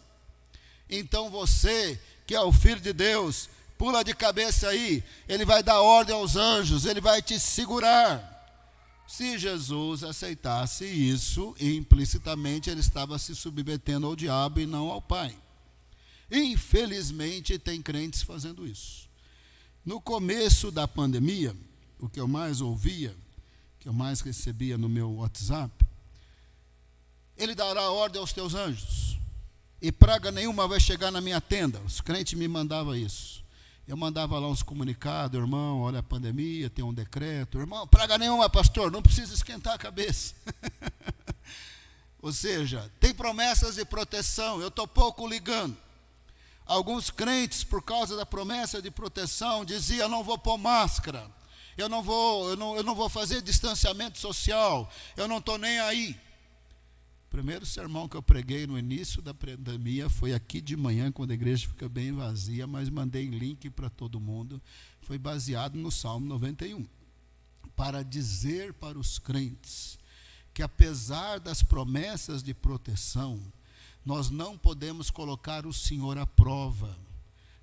Então você, que é o Filho de Deus, pula de cabeça aí. Ele vai dar ordem aos anjos, ele vai te segurar. Se Jesus aceitasse isso, implicitamente ele estava se submetendo ao diabo e não ao Pai. Infelizmente tem crentes fazendo isso. No começo da pandemia, o que eu mais ouvia, que eu mais recebia no meu WhatsApp: ele dará ordem aos teus anjos, e praga nenhuma vai chegar na minha tenda. Os crentes me mandavam isso. Eu mandava lá uns comunicados: irmão, olha a pandemia, tem um decreto. Irmão, praga nenhuma, pastor, não precisa esquentar a cabeça. Ou seja, tem promessas de proteção, eu estou pouco ligando. Alguns crentes, por causa da promessa de proteção, diziam: não vou pôr máscara, eu não vou fazer distanciamento social, eu não estou nem aí. O primeiro sermão que eu preguei no início da pandemia foi aqui de manhã, quando a igreja fica bem vazia, mas mandei link para todo mundo. Foi baseado no Salmo 91, para dizer para os crentes que, apesar das promessas de proteção, Nós não podemos colocar o Senhor à prova.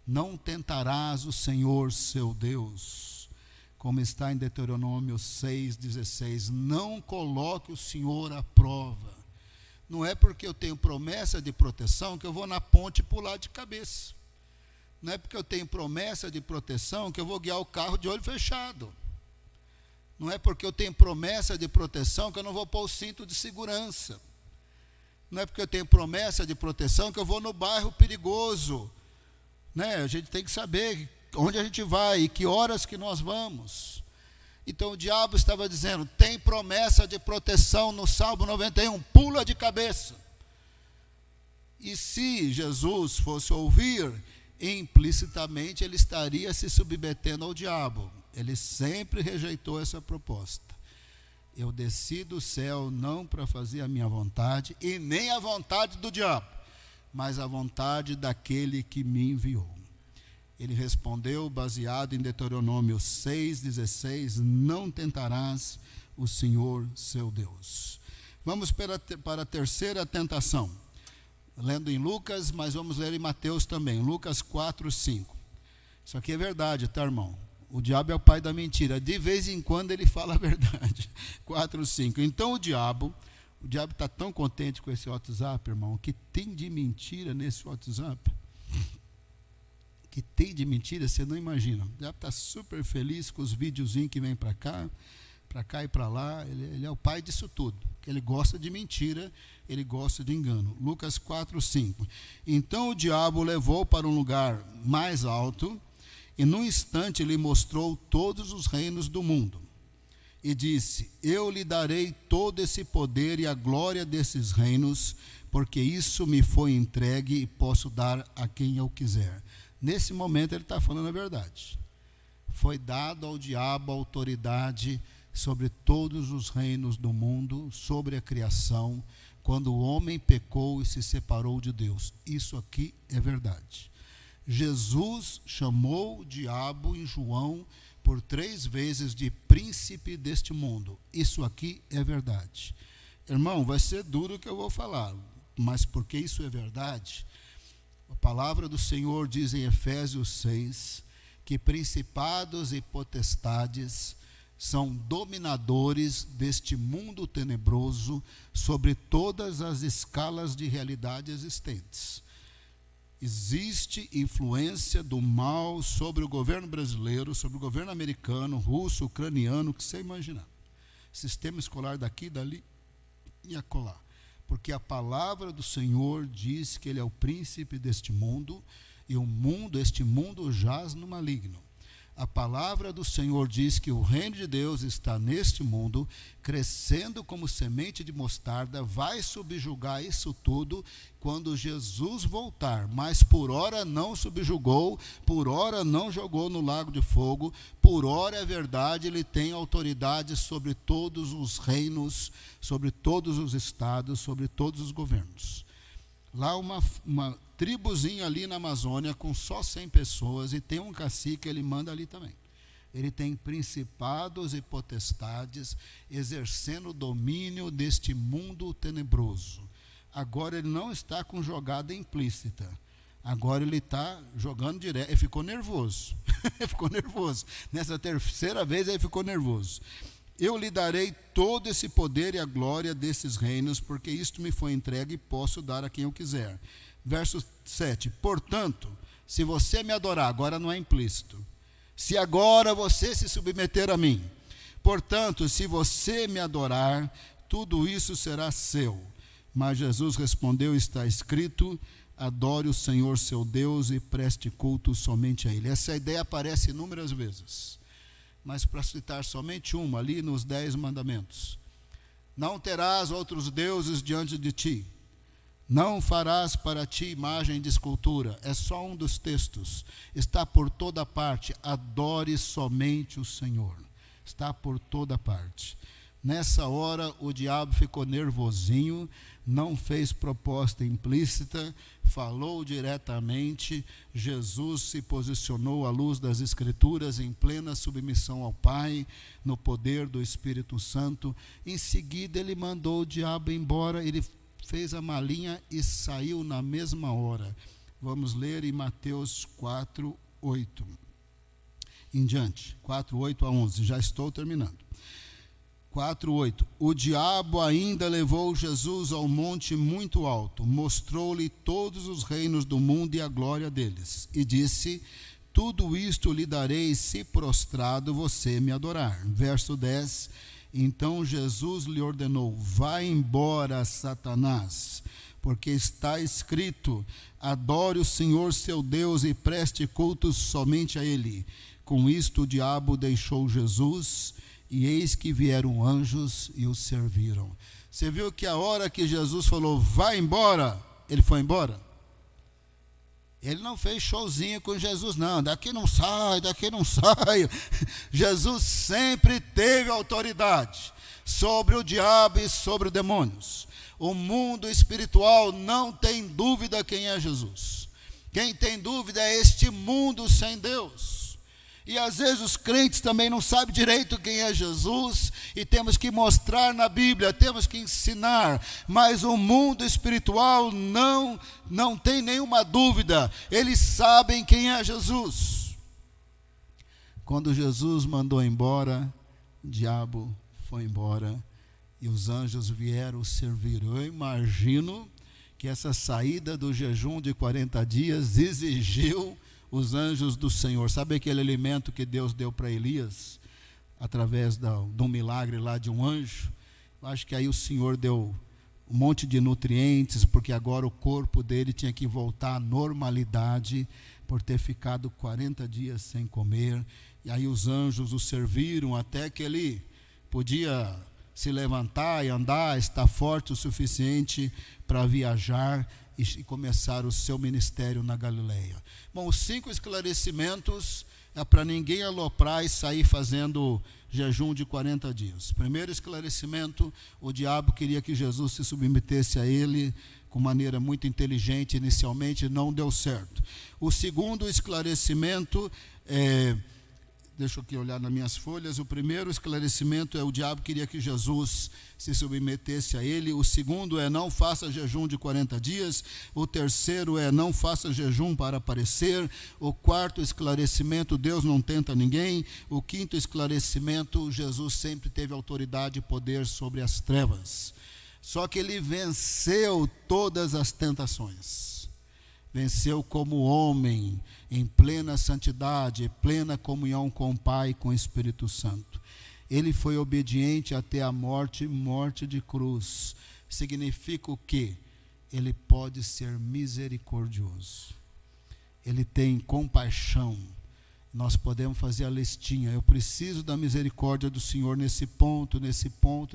Não tentarás o Senhor seu Deus. Como está em Deuteronômio 6,16. Não coloque o Senhor à prova. Não é porque eu tenho promessa de proteção que eu vou na ponte pular de cabeça. Não é porque eu tenho promessa de proteção que eu vou guiar o carro de olho fechado. Não é porque eu tenho promessa de proteção que eu não vou pôr o cinto de segurança. Não é porque eu tenho promessa de proteção que eu vou no bairro perigoso. A gente tem que saber onde a gente vai e que horas que nós vamos. Então o diabo estava dizendo, tem promessa de proteção no Salmo 91, pula de cabeça. E se Jesus fosse ouvir, implicitamente ele estaria se submetendo ao diabo. Ele sempre rejeitou essa proposta. Eu desci do céu não para fazer a minha vontade e nem a vontade do diabo, mas a vontade daquele que me enviou. Ele respondeu, baseado em Deuteronômio 6,16, não tentarás o Senhor seu Deus. Vamos para a terceira tentação. Lendo em Lucas, mas vamos ler em Mateus também, Lucas 4:5. Isso aqui é verdade, tá, irmão? O diabo é o pai da mentira. De vez em quando ele fala a verdade. 4:5. Então o diabo está tão contente com esse WhatsApp, irmão, que tem de mentira nesse WhatsApp. Que tem de mentira, você não imagina. O diabo está super feliz com os videozinhos que vem para cá e para lá. Ele é o pai disso tudo. Ele gosta de mentira, ele gosta de engano. Lucas 4:5. Então o diabo o levou para um lugar mais alto e num instante lhe mostrou todos os reinos do mundo. E disse, eu lhe darei todo esse poder e a glória desses reinos, porque isso me foi entregue e posso dar a quem eu quiser. Nesse momento ele está falando a verdade. Foi dado ao diabo a autoridade sobre todos os reinos do mundo, sobre a criação, quando o homem pecou e se separou de Deus. Isso aqui é verdade. Jesus chamou o diabo em João por 3 vezes de príncipe deste mundo. Isso aqui é verdade. Irmão, vai ser duro o que eu vou falar, mas porque isso é verdade, a palavra do Senhor diz em Efésios 6, que principados e potestades são dominadores deste mundo tenebroso sobre todas as escalas de realidade existentes. Existe influência do mal sobre o governo brasileiro, sobre o governo americano, russo, ucraniano, o que você imaginar. Sistema escolar daqui, dali e acolá. Porque a palavra do Senhor diz que ele é o príncipe deste mundo, e este mundo jaz no maligno. A palavra do Senhor diz que o reino de Deus está neste mundo, crescendo como semente de mostarda, vai subjugar isso tudo quando Jesus voltar. Mas por ora não subjugou, por ora não jogou no lago de fogo, por ora é verdade, ele tem autoridade sobre todos os reinos, sobre todos os estados, sobre todos os governos. Lá uma tribuzinha ali na Amazônia com só 100 pessoas e tem um cacique, ele manda ali também. Ele tem principados e potestades exercendo o domínio deste mundo tenebroso. Agora ele não está com jogada implícita. Agora ele está jogando direto. Ele ficou nervoso. Ficou nervoso. Nessa terceira vez ele ficou nervoso. Eu lhe darei todo esse poder e a glória desses reinos, porque isto me foi entregue e posso dar a quem eu quiser. Verso 7. Portanto, se você me adorar, agora não é implícito. Se agora você se submeter a mim, portanto, se você me adorar, tudo isso será seu. Mas Jesus respondeu, está escrito, adore o Senhor seu Deus e preste culto somente a Ele. Essa ideia aparece inúmeras vezes. Mas para citar somente uma, ali nos 10 mandamentos. Não terás outros deuses diante de ti. Não farás para ti imagem de escultura. É só um dos textos. Está por toda parte. Adore somente o Senhor. Está por toda parte. Nessa hora o diabo ficou nervosinho, não fez proposta implícita, falou diretamente. Jesus se posicionou à luz das Escrituras em plena submissão ao Pai, no poder do Espírito Santo. Em seguida ele mandou o diabo embora, ele fez a malinha e saiu na mesma hora. Vamos ler em Mateus 4:8 em diante, 4:8-11, já estou terminando. 4:8. O diabo ainda levou Jesus ao monte muito alto, mostrou-lhe todos os reinos do mundo e a glória deles, e disse: tudo isto lhe darei se prostrado você me adorar. Verso 10. Então Jesus lhe ordenou: vá embora, Satanás, porque está escrito: adore o Senhor seu Deus e preste culto somente a ele. Com isto o diabo deixou Jesus, e eis que vieram anjos e o serviram. Você viu que a hora que Jesus falou: vai embora, ele foi embora? Ele não fez showzinho com Jesus, não. Daqui não sai, daqui não sai. Jesus sempre teve autoridade sobre o diabo e sobre os demônios. O mundo espiritual não tem dúvida quem é Jesus. Quem tem dúvida é este mundo sem Deus. E às vezes os crentes também não sabem direito quem é Jesus, e temos que mostrar na Bíblia, temos que ensinar, mas o mundo espiritual não tem nenhuma dúvida, eles sabem quem é Jesus. Quando Jesus mandou embora, o diabo foi embora, e os anjos vieram servir. Eu imagino que essa saída do jejum de 40 dias exigiu os anjos do Senhor. Sabe aquele alimento que Deus deu para Elias, através de um milagre lá de um anjo? Eu acho que aí o Senhor deu um monte de nutrientes, porque agora o corpo dele tinha que voltar à normalidade, por ter ficado 40 dias sem comer. E aí os anjos o serviram até que ele podia se levantar e andar, estar forte o suficiente para viajar e começar o seu ministério na Galileia. Bom, os 5 esclarecimentos é para ninguém aloprar e sair fazendo jejum de 40 dias. Primeiro esclarecimento: o diabo queria que Jesus se submetesse a ele com maneira muito inteligente, inicialmente não deu certo. O segundo esclarecimento deixa eu aqui olhar nas minhas folhas. O primeiro esclarecimento é: o diabo queria que Jesus se submetesse a ele. O segundo é: não faça jejum de 40 dias. O terceiro é: não faça jejum para aparecer. O quarto esclarecimento: Deus não tenta ninguém. O quinto esclarecimento: Jesus sempre teve autoridade e poder sobre as trevas. Só que ele venceu todas as tentações. Venceu como homem, em plena santidade, plena comunhão com o Pai e com o Espírito Santo. Ele foi obediente até a morte, morte de cruz. Significa o quê? Ele pode ser misericordioso. Ele tem compaixão. Nós podemos fazer a listinha: eu preciso da misericórdia do Senhor nesse ponto,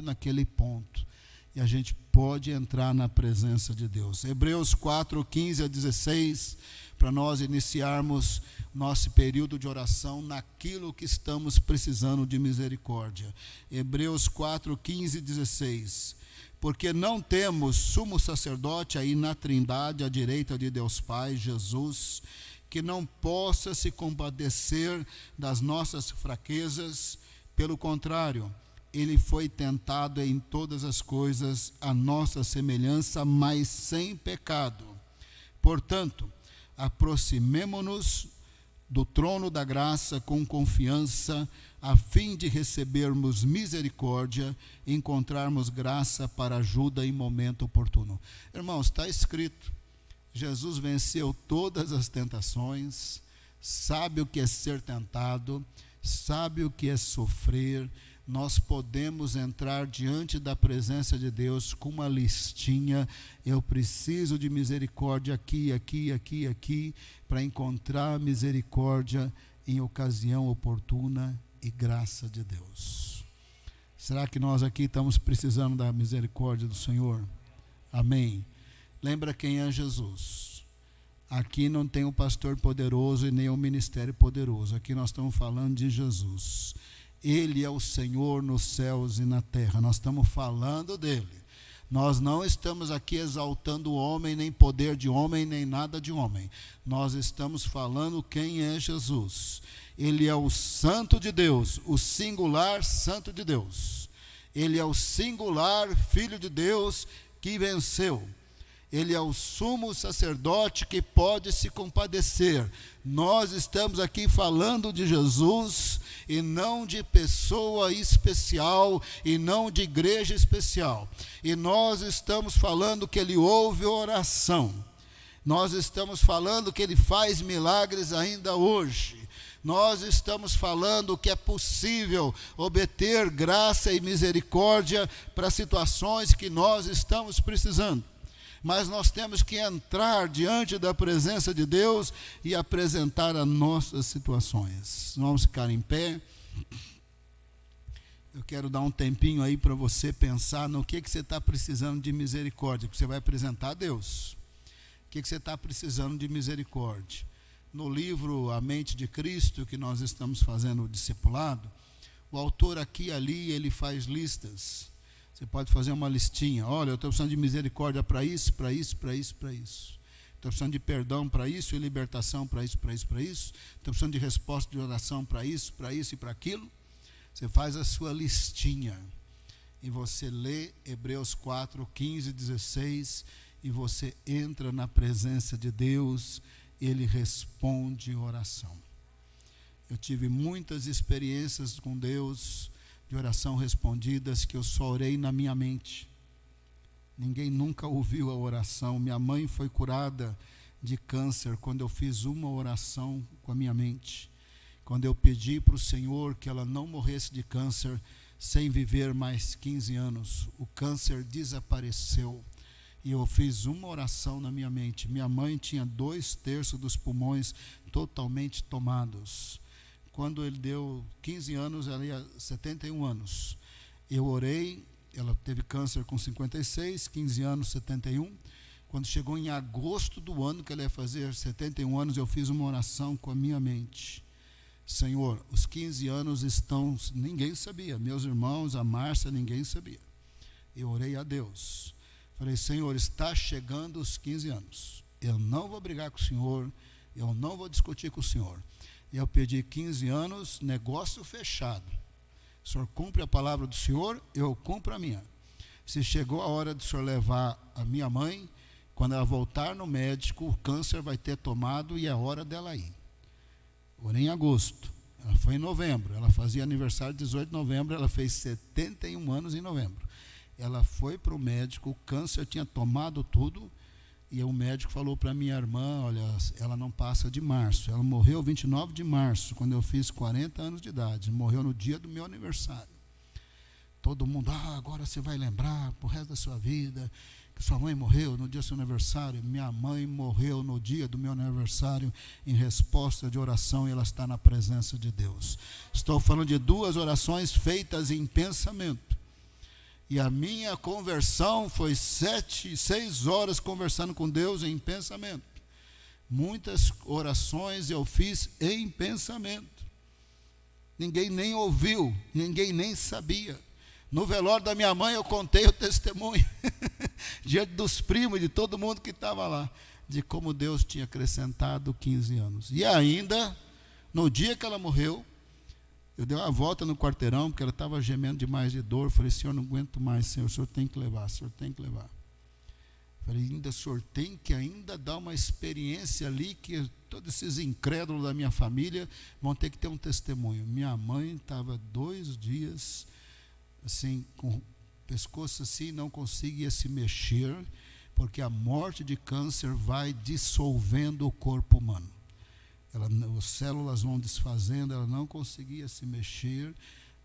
naquele ponto. E a gente pode entrar na presença de Deus. Hebreus 4:15-16, para nós iniciarmos nosso período de oração naquilo que estamos precisando de misericórdia. Hebreus 4:15-16. Porque não temos sumo sacerdote aí na Trindade, à direita de Deus Pai, Jesus, que não possa se compadecer das nossas fraquezas. Pelo contrário, ele foi tentado em todas as coisas, à nossa semelhança, mas sem pecado. Portanto, aproximemo-nos do trono da graça com confiança, a fim de recebermos misericórdia e encontrarmos graça para ajuda em momento oportuno. Irmãos, está escrito: Jesus venceu todas as tentações, sabe o que é ser tentado, sabe o que é sofrer. Nós podemos entrar diante da presença de Deus com uma listinha: eu preciso de misericórdia aqui, para encontrar misericórdia em ocasião oportuna e graça de Deus. Será que nós aqui estamos precisando da misericórdia do Senhor? Amém. Lembra quem é Jesus. Aqui não tem um pastor poderoso e nem um ministério poderoso. Aqui nós estamos falando de Jesus. Ele é o Senhor nos céus e na terra. Nós estamos falando dele. Nós não estamos aqui exaltando o homem, nem poder de homem, nem nada de homem. Nós estamos falando quem é Jesus. Ele é o Santo de Deus, o singular Santo de Deus. Ele é o singular Filho de Deus, que venceu. Ele é o sumo sacerdote que pode se compadecer. Nós estamos aqui falando de Jesus e não de pessoa especial e não de igreja especial. E nós estamos falando que ele ouve oração. Nós estamos falando que ele faz milagres ainda hoje. Nós estamos falando que é possível obter graça e misericórdia para situações que nós estamos precisando. Mas nós temos que entrar diante da presença de Deus e apresentar as nossas situações. Vamos ficar em pé. Eu quero dar um tempinho aí para você pensar no que você está precisando de misericórdia, que você vai apresentar a Deus. O que você está precisando de misericórdia? No livro A Mente de Cristo, que nós estamos fazendo o discipulado, o autor aqui e ali, ele faz listas. Você pode fazer uma listinha. Olha, eu estou precisando de misericórdia para isso, para isso, para isso, para isso. Estou precisando de perdão para isso e libertação para isso, para isso, para isso. Estou precisando de resposta de oração para isso e para aquilo. Você faz a sua listinha e você lê Hebreus 4, 15, 16 e você entra na presença de Deus. Ele responde oração. Eu tive muitas experiências com Deus de oração respondidas que eu só orei na minha mente. Ninguém nunca ouviu a oração. Minha mãe foi curada de câncer quando eu fiz uma oração com a minha mente. Quando eu pedi para o Senhor que ela não morresse de câncer sem viver mais 15 anos. O câncer desapareceu. E eu fiz uma oração na minha mente. Minha mãe tinha 2/3 dos pulmões totalmente tomados. Quando ele deu 15 anos, ela ia 71 anos. Eu orei, ela teve câncer com 56, 15 anos, 71. Quando chegou em agosto do ano que ela ia fazer 71 anos, eu fiz uma oração com a minha mente. Senhor, os 15 anos estão... Ninguém sabia, meus irmãos, a Márcia, ninguém sabia. Eu orei a Deus. Falei, Senhor, está chegando os 15 anos. Eu não vou brigar com o Senhor, eu não vou discutir com o Senhor. Eu pedi 15 anos, negócio fechado. O Senhor cumpre a palavra do Senhor, eu cumpro a minha. Se chegou a hora do Senhor levar a minha mãe, quando ela voltar no médico, o câncer vai ter tomado e é hora dela ir. Orei em agosto, ela foi em novembro, ela fazia aniversário 18 de novembro, ela fez 71 anos em novembro. Ela foi para o médico, o câncer tinha tomado tudo, e o médico falou para minha irmã, olha, ela não passa de março. Ela morreu 29 de março, quando eu fiz 40 anos de idade. Morreu no dia do meu aniversário. Todo mundo, agora você vai lembrar pro resto da sua vida que sua mãe morreu no dia do seu aniversário. Minha mãe morreu no dia do meu aniversário em resposta de oração e ela está na presença de Deus. Estou falando de 2 orações feitas em pensamento. E a minha conversão foi 6 horas conversando com Deus em pensamento. Muitas orações eu fiz em pensamento. Ninguém nem ouviu, ninguém nem sabia. No velório da minha mãe eu contei o testemunho, diante dos primos, de todo mundo que estava lá, de como Deus tinha acrescentado 15 anos. E ainda, no dia que ela morreu, eu dei uma volta no quarteirão, porque ela estava gemendo demais de dor. Falei, Senhor, não aguento mais, Senhor, o Senhor tem que levar, o Senhor tem que levar. Falei, ainda o Senhor tem que ainda dar uma experiência ali, que todos esses incrédulos da minha família vão ter que ter um testemunho. Minha mãe estava 2 dias, assim, com o pescoço assim, não conseguia se mexer, porque a morte de câncer vai dissolvendo o corpo humano. As células vão desfazendo, ela não conseguia se mexer.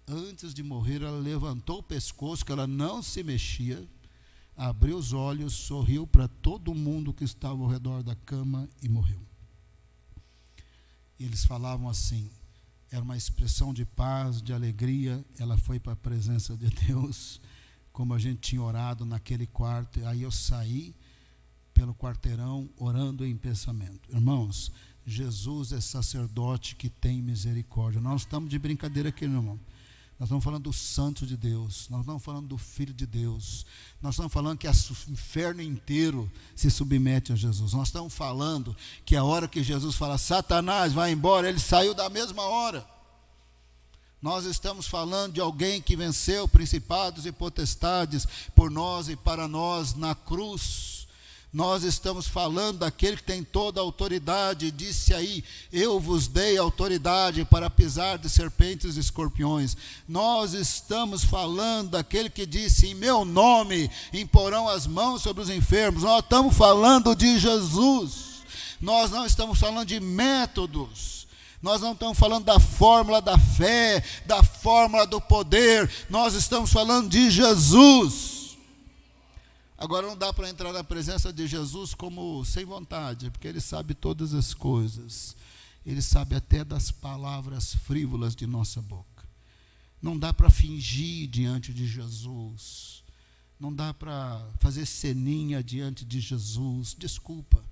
Antes de morrer, ela levantou o pescoço, que ela não se mexia, abriu os olhos, sorriu para todo mundo que estava ao redor da cama e morreu. E eles falavam assim, era uma expressão de paz, de alegria. Ela foi para a presença de Deus, como a gente tinha orado naquele quarto. Aí eu saí pelo quarteirão orando em pensamento. Irmãos, Jesus é sacerdote que tem misericórdia. Nós não estamos de brincadeira aqui, irmão. Nós estamos falando do Santo de Deus. Nós estamos falando do Filho de Deus. Nós estamos falando que o inferno inteiro se submete a Jesus. Nós estamos falando que a hora que Jesus fala, Satanás, vai embora, ele saiu da mesma hora. Nós estamos falando de alguém que venceu principados e potestades por nós e para nós na cruz. Nós estamos falando daquele que tem toda a autoridade, disse aí, eu vos dei autoridade para pisar de serpentes e escorpiões. Nós estamos falando daquele que disse, em meu nome imporão as mãos sobre os enfermos. Nós estamos falando de Jesus. Nós não estamos falando de métodos. Nós não estamos falando da fórmula da fé, da fórmula do poder. Nós estamos falando de Jesus. Agora não dá para entrar na presença de Jesus como sem vontade, porque Ele sabe todas as coisas. Ele sabe até das palavras frívolas de nossa boca. Não dá para fingir diante de Jesus. Não dá para fazer ceninha diante de Jesus. Desculpa.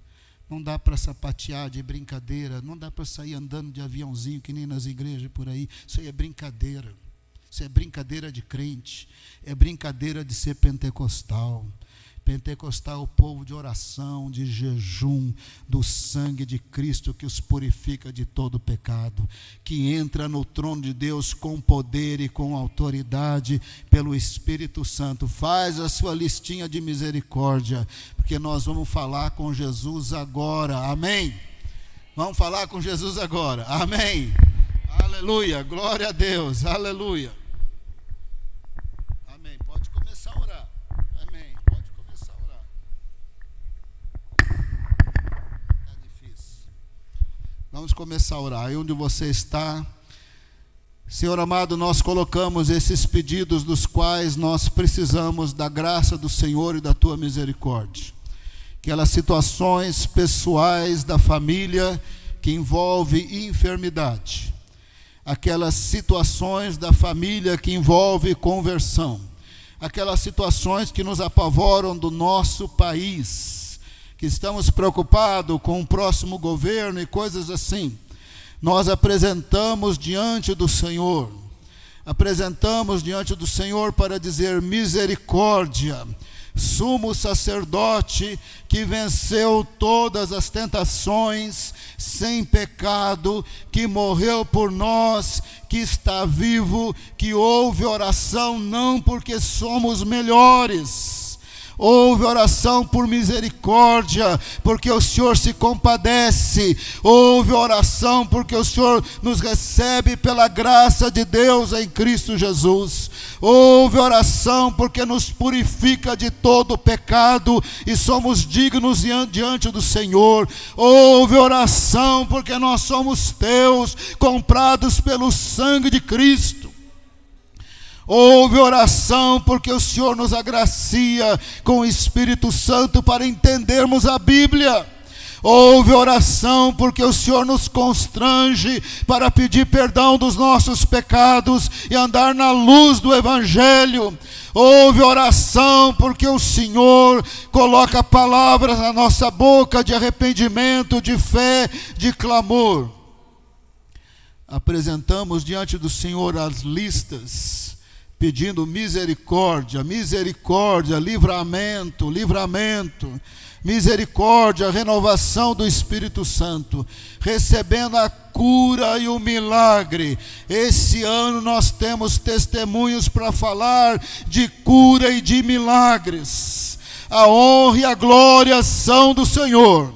Não dá para sapatear de brincadeira. Não dá para sair andando de aviãozinho que nem nas igrejas por aí. Isso aí é brincadeira. Isso é brincadeira de crente. É brincadeira de ser pentecostal. Pentecostal é o povo de oração, de jejum, do sangue de Cristo que os purifica de todo pecado, que entra no trono de Deus com poder e com autoridade pelo Espírito Santo. Faz a sua listinha de misericórdia, porque nós vamos falar com Jesus agora, amém? Vamos falar com Jesus agora, amém? Aleluia, glória a Deus, aleluia. Amém, pode começar a orar. Vamos começar a orar. Aí onde você está, Senhor amado, nós colocamos esses pedidos dos quais nós precisamos da graça do Senhor e da Tua misericórdia. Aquelas situações pessoais da família que envolve enfermidade. Aquelas situações da família que envolve conversão. Aquelas situações que nos apavoram do nosso país, que estamos preocupados com o próximo governo e coisas assim. Nós apresentamos diante do Senhor. Apresentamos diante do Senhor para dizer misericórdia. Sumo sacerdote que venceu todas as tentações, sem pecado, que morreu por nós, que está vivo, que ouve oração não porque somos melhores. Ouve oração por misericórdia, porque o Senhor se compadece. Ouve oração porque o Senhor nos recebe pela graça de Deus em Cristo Jesus. Ouve oração porque nos purifica de todo pecado e somos dignos diante do Senhor. Ouve oração porque nós somos teus, comprados pelo sangue de Cristo. Ouve oração porque o Senhor nos agracia com o Espírito Santo para entendermos a Bíblia. Ouve oração porque o Senhor nos constrange para pedir perdão dos nossos pecados e andar na luz do Evangelho. Ouve oração porque o Senhor coloca palavras na nossa boca de arrependimento, de fé, de clamor. Apresentamos diante do Senhor as listas, pedindo misericórdia, misericórdia, livramento, livramento, misericórdia, renovação do Espírito Santo, recebendo a cura e o milagre. Esse ano nós temos testemunhos para falar de cura e de milagres. A honra e a glória são do Senhor.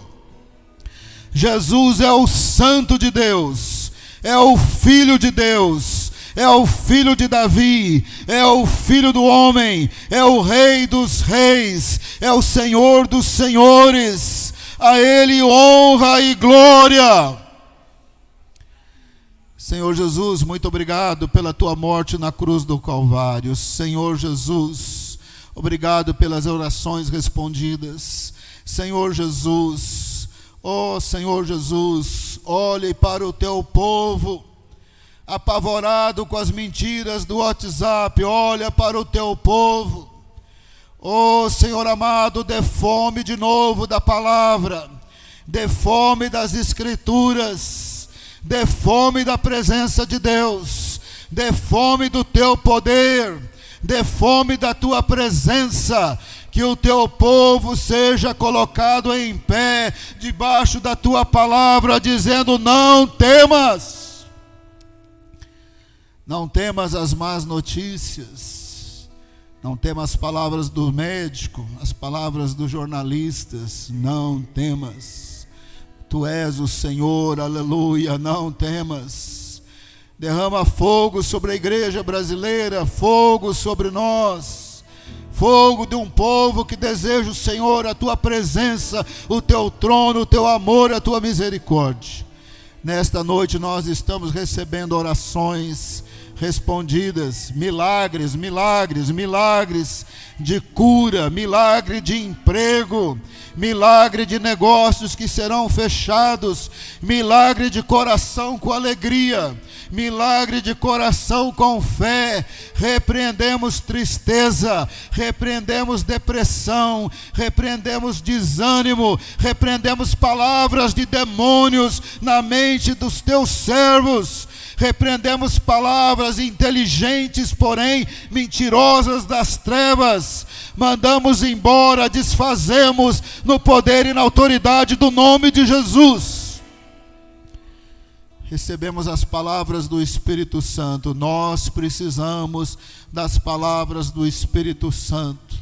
Jesus é o Santo de Deus, é o Filho de Deus, é o Filho de Davi, é o Filho do homem, é o Rei dos reis, é o Senhor dos senhores. A Ele honra e glória. Senhor Jesus, muito obrigado pela Tua morte na cruz do Calvário. Senhor Jesus, obrigado pelas orações respondidas. Senhor Jesus, ó Senhor Jesus, olhe para o Teu povo apavorado com as mentiras do WhatsApp. Olha para o Teu povo. Oh Senhor amado, dê fome de novo da palavra, dê fome das Escrituras, dê fome da presença de Deus, dê fome do Teu poder, dê fome da Tua presença. Que o Teu povo seja colocado em pé debaixo da Tua palavra, dizendo: não temas. Não temas as más notícias, não temas as palavras do médico, as palavras dos jornalistas, não temas. Tu és o Senhor, aleluia, não temas. Derrama fogo sobre a igreja brasileira, fogo sobre nós, fogo de um povo que deseja o Senhor, a tua presença, o teu trono, o teu amor, a tua misericórdia. Nesta noite nós estamos recebendo orações respondidas, milagres, milagres, milagres de cura, milagre de emprego, milagre de negócios que serão fechados, milagre de coração com alegria, milagre de coração com fé. Repreendemos tristeza, repreendemos depressão, repreendemos desânimo, repreendemos palavras de demônios na mente dos teus servos. Repreendemos palavras inteligentes, porém mentirosas das trevas. Mandamos embora, desfazemos no poder e na autoridade do nome de Jesus. Recebemos as palavras do Espírito Santo. Nós precisamos das palavras do Espírito Santo.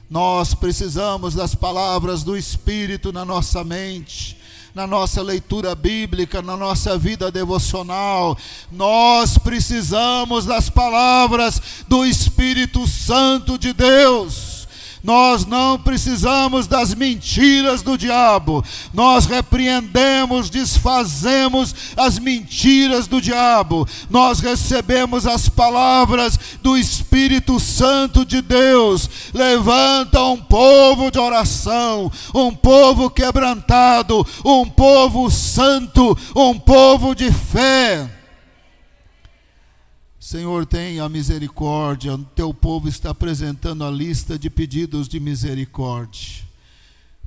Nós precisamos das palavras do Espírito na nossa mente, na nossa leitura bíblica, na nossa vida devocional. Nós precisamos das palavras do Espírito Santo de Deus. Nós não precisamos das mentiras do diabo. Nós repreendemos, desfazemos as mentiras do diabo. Nós recebemos as palavras do Espírito Santo de Deus. Levanta um povo de oração, um povo quebrantado, um povo santo, um povo de fé. Senhor, tenha misericórdia. O teu povo está apresentando a lista de pedidos de misericórdia.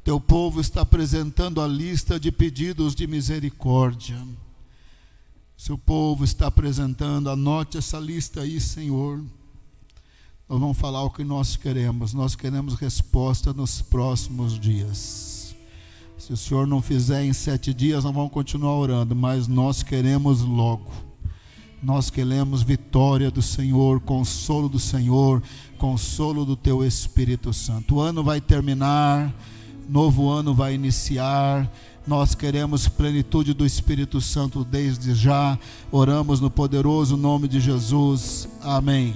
Teu povo está apresentando a lista de pedidos de misericórdia. Seu povo está apresentando, anote essa lista aí, Senhor. Nós vamos falar o que nós queremos. Nós queremos resposta nos próximos dias. Se o Senhor não fizer em 7 dias, nós vamos continuar orando, mas nós queremos logo. Nós queremos vitória do Senhor, consolo do Senhor, consolo do teu Espírito Santo. O ano vai terminar, novo ano vai iniciar. Nós queremos plenitude do Espírito Santo desde já. Oramos no poderoso nome de Jesus. Amém.